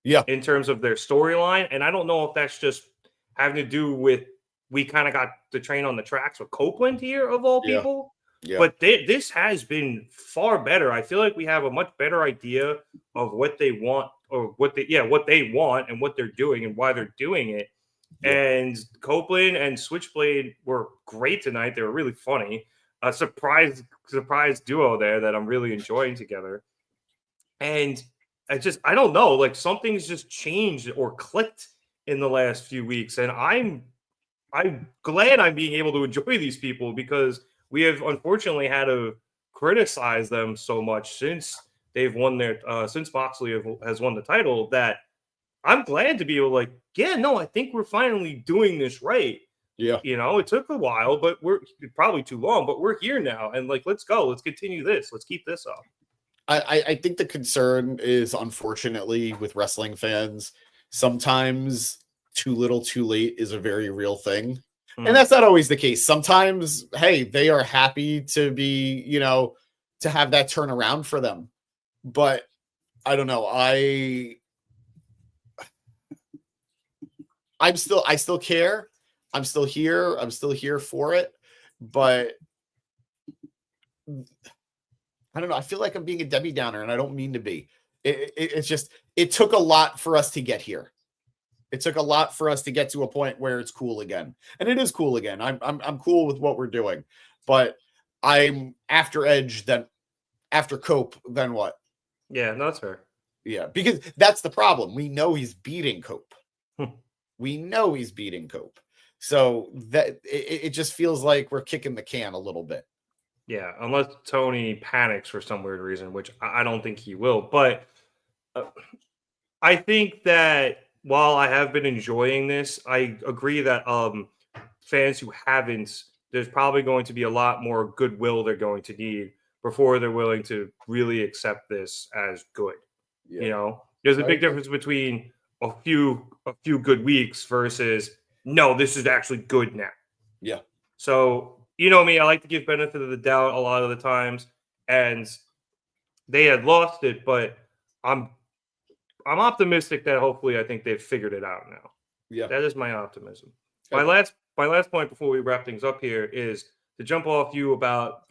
Yeah, in terms of their storyline, and I don't know if that's just having to do with we kind of got the train on the tracks with Copeland here of all people. Yeah. But this has been far better. I feel like we have a much better idea of what they want, or what they want and what they're doing and why they're doing it. Yeah. And Copeland and Switchblade were great tonight. They were really funny. A surprise duo there that I'm really enjoying together. And I don't know, like, something's just changed or clicked in the last few weeks. And I'm glad I'm being able to enjoy these people, because we have unfortunately had to criticize them so much since they've won since Moxley has won the title, that I'm glad to be able to, like, I think we're finally doing this right. Yeah. You know, it took a while, but we're probably too long, but we're here now. And, like, let's go. Let's continue this. Let's keep this up. I think the concern is, unfortunately, with wrestling fans, sometimes too little too late is a very real thing. And that's not always the case. Sometimes, hey, they are happy to be, to have that turn around for them. But I don't know. I still care. I'm still here. I'm still here for it. But I don't know. I feel like I'm being a Debbie Downer, and I don't mean to be. It's just, it took a lot for us to get here. It took a lot for us to get to a point where it's cool again. And it is cool again. I'm cool with what we're doing. But I'm after Edge, then after Cope, then what? Yeah, no, that's fair. Yeah, because that's the problem. We know he's beating Cope. We know he's beating Cope. So that it just feels like we're kicking the can a little bit. Yeah, unless Tony panics for some weird reason, which I don't think he will. But I think that while I have been enjoying this, I agree that fans who haven't, there's probably going to be a lot more goodwill they're going to need before they're willing to really accept this as good. Yeah. You know, there's a big difference between a few good weeks versus, no, this is actually good now. Yeah. So, you know me, I like to give benefit of the doubt a lot of the times, and they had lost it, but I'm optimistic that hopefully I think they've figured it out now. Yeah. That is my optimism. Okay. My last point before we wrap things up here is to jump off you about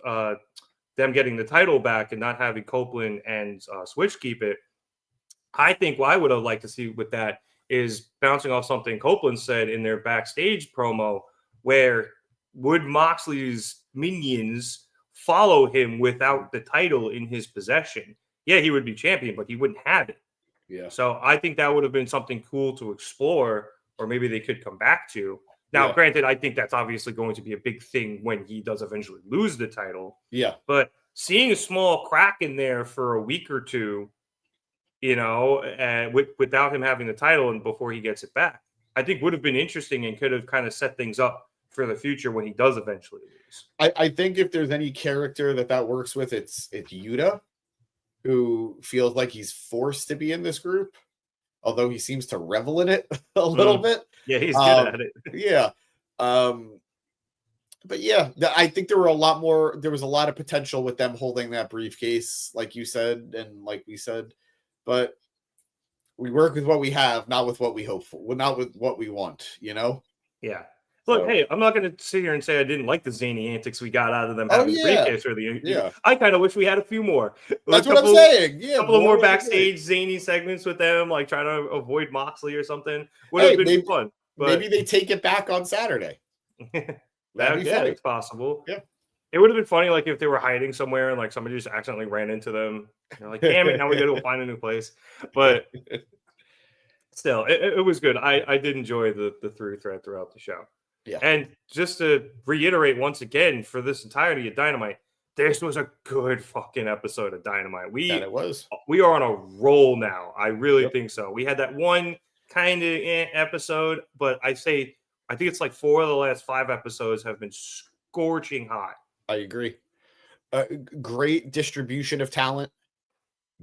them getting the title back and not having Copeland and Switch keep it. I think what I would have liked to see with that is bouncing off something Copeland said in their backstage promo, where would Moxley's minions follow him without the title in his possession? Yeah, he would be champion, but he wouldn't have it. Yeah. So I think that would have been something cool to explore, or maybe they could come back to. Now, Granted, I think that's obviously going to be a big thing when he does eventually lose the title. Yeah. But seeing a small crack in there for a week or two, without him having the title and before he gets it back, I think would have been interesting and could have kind of set things up for the future when he does eventually lose. I think if there's any character that works with, it's Yuta. who feels like he's forced to be in this group, although he seems to revel in it a little bit. Yeah, he's good at it. Yeah. But yeah, I think there was a lot of potential with them holding that briefcase, like you said, and like we said, but we work with what we have, not with what we hope for. Well, not with what we want, you know? Yeah. Look, hey, I'm not going to sit here and say I didn't like the zany antics we got out of them having the briefcase or the. I kind of wish we had a few more. That's what I'm saying. Yeah, a couple of more backstage zany segments with them, like trying to avoid Moxley or something. Would have been fun. But maybe they take it back on Saturday. It's possible. Yeah. It would have been funny, like if they were hiding somewhere and like somebody just accidentally ran into them. They're like, damn it, now we got to find a new place. But still, it was good. I did enjoy the through thread throughout the show. Yeah. And just to reiterate once again, for this entirety of Dynamite, this was a good fucking episode of Dynamite. We are on a roll now. I really think so. We had that one kind of episode, but I think it's like 4 of the last 5 episodes have been scorching hot. I agree. Great distribution of talent,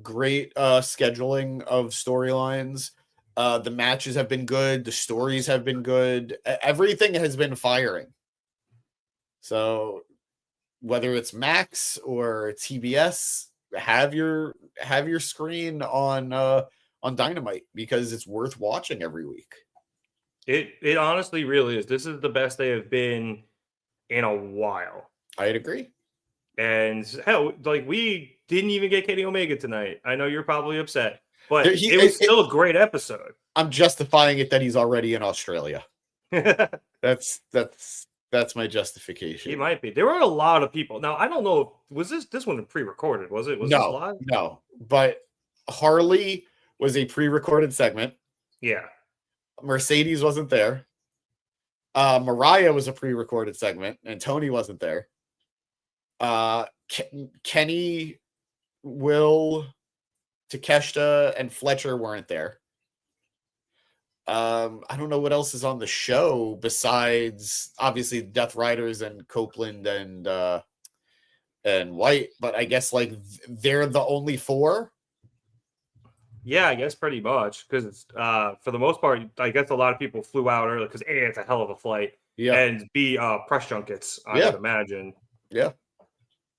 great scheduling of storylines. The matches have been good. The stories have been good. Everything has been firing. So whether it's Max or TBS, have your screen on Dynamite, because it's worth watching every week. It honestly really is. This is the best they have been in a while. I'd agree. And hell, like we didn't even get Kenny Omega tonight. I know you're probably upset, but it was still a great episode. I'm justifying it that he's already in Australia. That's my justification. He might be. There were a lot of people. Now I don't know. Was this one pre-recorded? Was it? Was this live? No. But Harley was a pre-recorded segment. Yeah. Mercedes wasn't there. Mariah was a pre-recorded segment, and Tony wasn't there. Kenny, Will, Takeshita, and Fletcher weren't there. I don't know what else is on the show besides obviously Deathriders and Copeland and White, but I guess like they're the only 4. Yeah, I guess pretty much, because for the most part, I guess a lot of people flew out early because A, it's a hell of a flight, and B, press junkets, I would imagine. Yeah.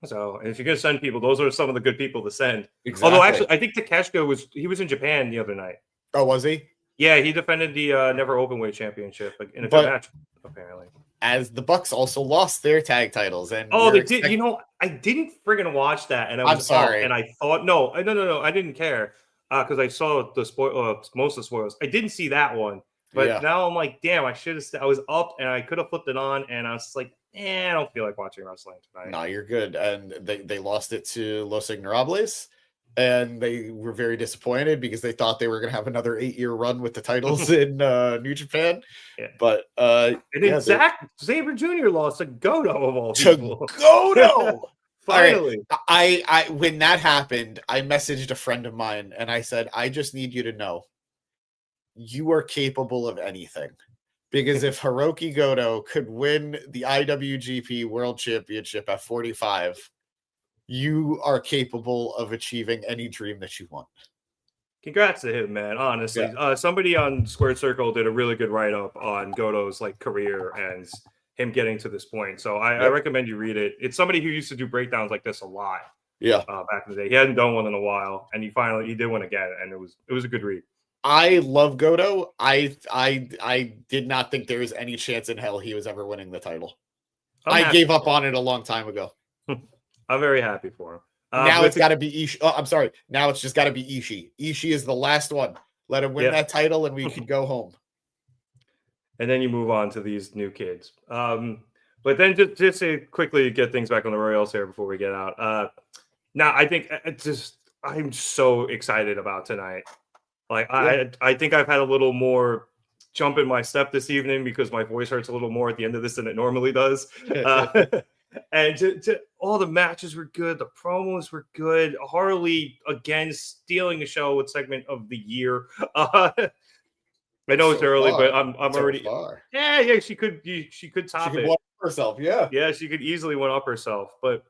So, and if you're going to send people, those are some of the good people to send. Exactly. Although, actually, I think Takeshita was in Japan the other night. Oh, was he? Yeah, he defended the Never Openweight Championship in a good match, apparently. As the Bucks also lost their tag titles. And they did. You know, I didn't friggin' watch that. And I'm sorry. And I thought, no, I didn't care. Because I saw the most of the spoilers. I didn't see that one, but now I'm like, damn, I should have. I was up and I could have flipped it on, and I was like, I don't feel like watching wrestling tonight. No, you're good. And they lost it to Los Ignorables, and they were very disappointed because they thought they were going to have another 8-year run with the titles in New Japan. Yeah. But and then Zack Sabre Jr. lost to Goto of all people. Goto. Finally, I when that happened, I messaged a friend of mine and I said, I just need you to know you are capable of anything. Because if Hiroki Goto could win the IWGP World Championship at 45, you are capable of achieving any dream that you want. Congrats to him, man. Honestly, somebody on Squared Circle did a really good write-up on Goto's career and him getting to this point. So I recommend you read it. It's somebody who used to do breakdowns like this a lot. Yeah. Back in the day. He hadn't done one in a while, and he did one again, and it was a good read. I love Goto. I did not think there was any chance in hell he was ever winning the title. I gave up on it a long time ago. I'm very happy for him. Now it's got to be Ishii. Oh, I'm sorry. Now it's just got to be Ishii. Ishii is the last one. Let him win that title, and we can go home. And then you move on to these new kids. But then just to quickly get things back on the rails here before we get out. Now, I think I'm so excited about tonight. I think I've had a little more jump in my step this evening because my voice hurts a little more at the end of this than it normally does. And all the matches were good. The promos were good. Harley, again, stealing the show with segment of the year. I know it's early, but I'm already. Yeah. She could top it. One up herself, yeah. She could easily one up herself. But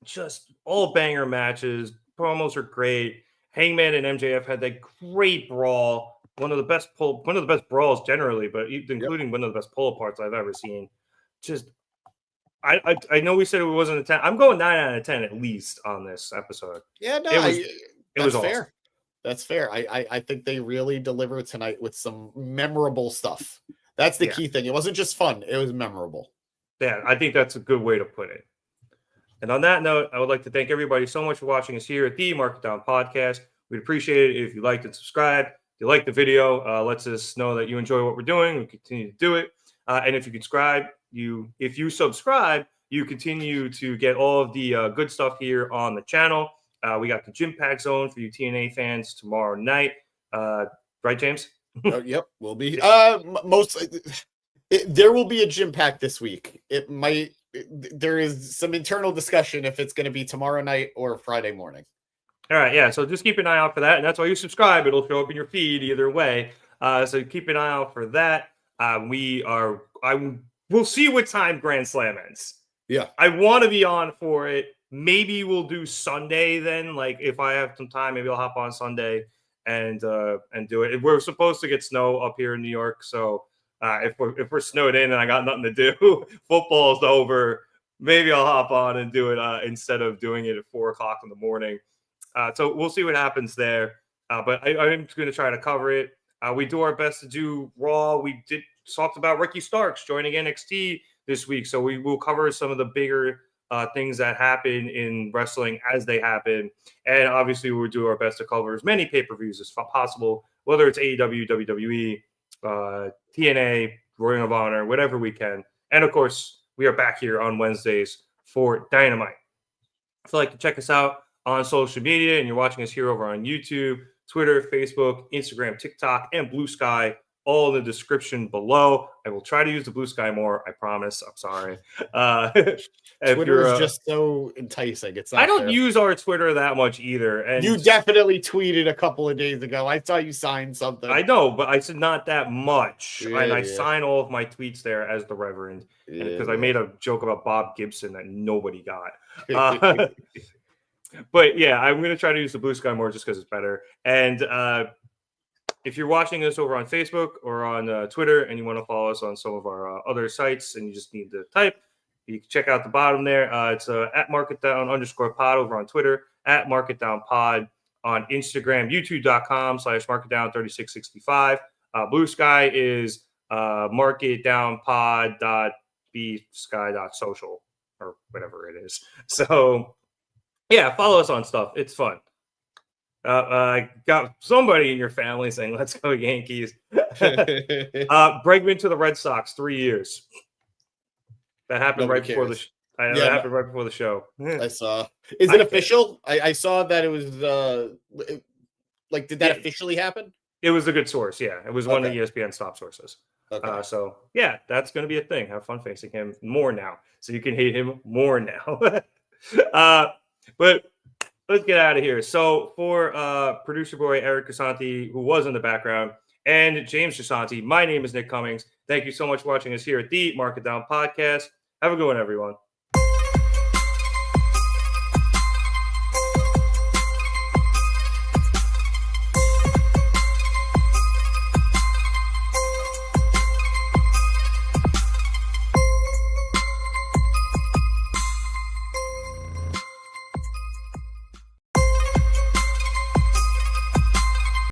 just all banger matches. promos are great. Hangman and MJF had that great brawl, one of the best brawls generally, but including one of the best pull aparts I've ever seen. Just, I know we said it wasn't a 10. I'm going 9 out of 10 at least on this episode. Yeah, no, it was fair. Awesome. That's fair. I think they really delivered tonight with some memorable stuff. That's the key thing. It wasn't just fun; it was memorable. Yeah, I think that's a good way to put it. And on that note, I would like to thank everybody so much for watching us here at the Market Down Podcast. We'd appreciate it if you liked and subscribed. If you like the video, lets us know that you enjoy what we're doing. We continue to do it. And if you subscribe, you continue to get all of the good stuff here on the channel. We got the Gym Pack Zone for you TNA fans tomorrow night. Right, James? Yep, will be. There will be a Gym Pack this week. It might. There is some internal discussion if it's going to be tomorrow night or Friday morning. All right, yeah. So just keep an eye out for that, and that's why you subscribe. It'll show up in your feed either way. So keep an eye out for that. We'll see what time Grand Slam ends. Yeah, I want to be on for it. Maybe we'll do Sunday then. Like if I have some time, maybe I'll hop on Sunday and do it. We're supposed to get snow up here in New York, so if we're snowed in and I got nothing to do, football's over. Maybe I'll hop on and do it instead of doing it at 4:00 in the morning. So we'll see what happens there. But I'm going to try to cover it. We do our best to do Raw. We talked about Ricky Starks joining NXT this week, so we will cover some of the bigger things that happen in wrestling as they happen. And obviously, we'll do our best to cover as many pay-per-views as possible, whether it's AEW, WWE, TNA, Ring of Honor, whatever we can. And of course, we are back here on Wednesdays for Dynamite. If you'd like to check us out on social media and you're watching us here over on YouTube, Twitter, Facebook, Instagram, TikTok, and Blue Sky, all in the description below. I will try to use the Blue Sky more. I promise. I'm sorry. Twitter is just so enticing. I don't use our Twitter that much either. And you definitely tweeted a couple of days ago. I saw you sign something. I know, but I said not that much. Yeah, and I sign all of my tweets there as the Reverend because I made a joke about Bob Gibson that nobody got. But yeah, I'm going to try to use the Blue Sky more just because it's better. And if you're watching this over on Facebook or on Twitter and you want to follow us on some of our other sites and you just need to type, you can check out the bottom there. It's at marketdown_pod over on Twitter, at marketdownpod on Instagram, youtube.com/marketdown3665. Blue Sky is marketdownpod.bsky.social or whatever it is. So yeah, follow us on stuff. It's fun. I got somebody in your family saying, "Let's go Yankees." Bregman to the Red Sox, 3 years. That happened right before the. That happened right before the show. I saw. Is it official? I saw that it was. Did that officially happen? It was a good source. Yeah, it was one of the ESPN's top sources. Okay. So yeah, that's going to be a thing. Have fun facing him more now, so you can hate him more now. But let's get out of here. So for producer boy Eric Casanti, who was in the background, and James Casanti, my name is Nick Cummings. Thank you so much for watching us here at the Market Down Podcast. Have a good one, everyone.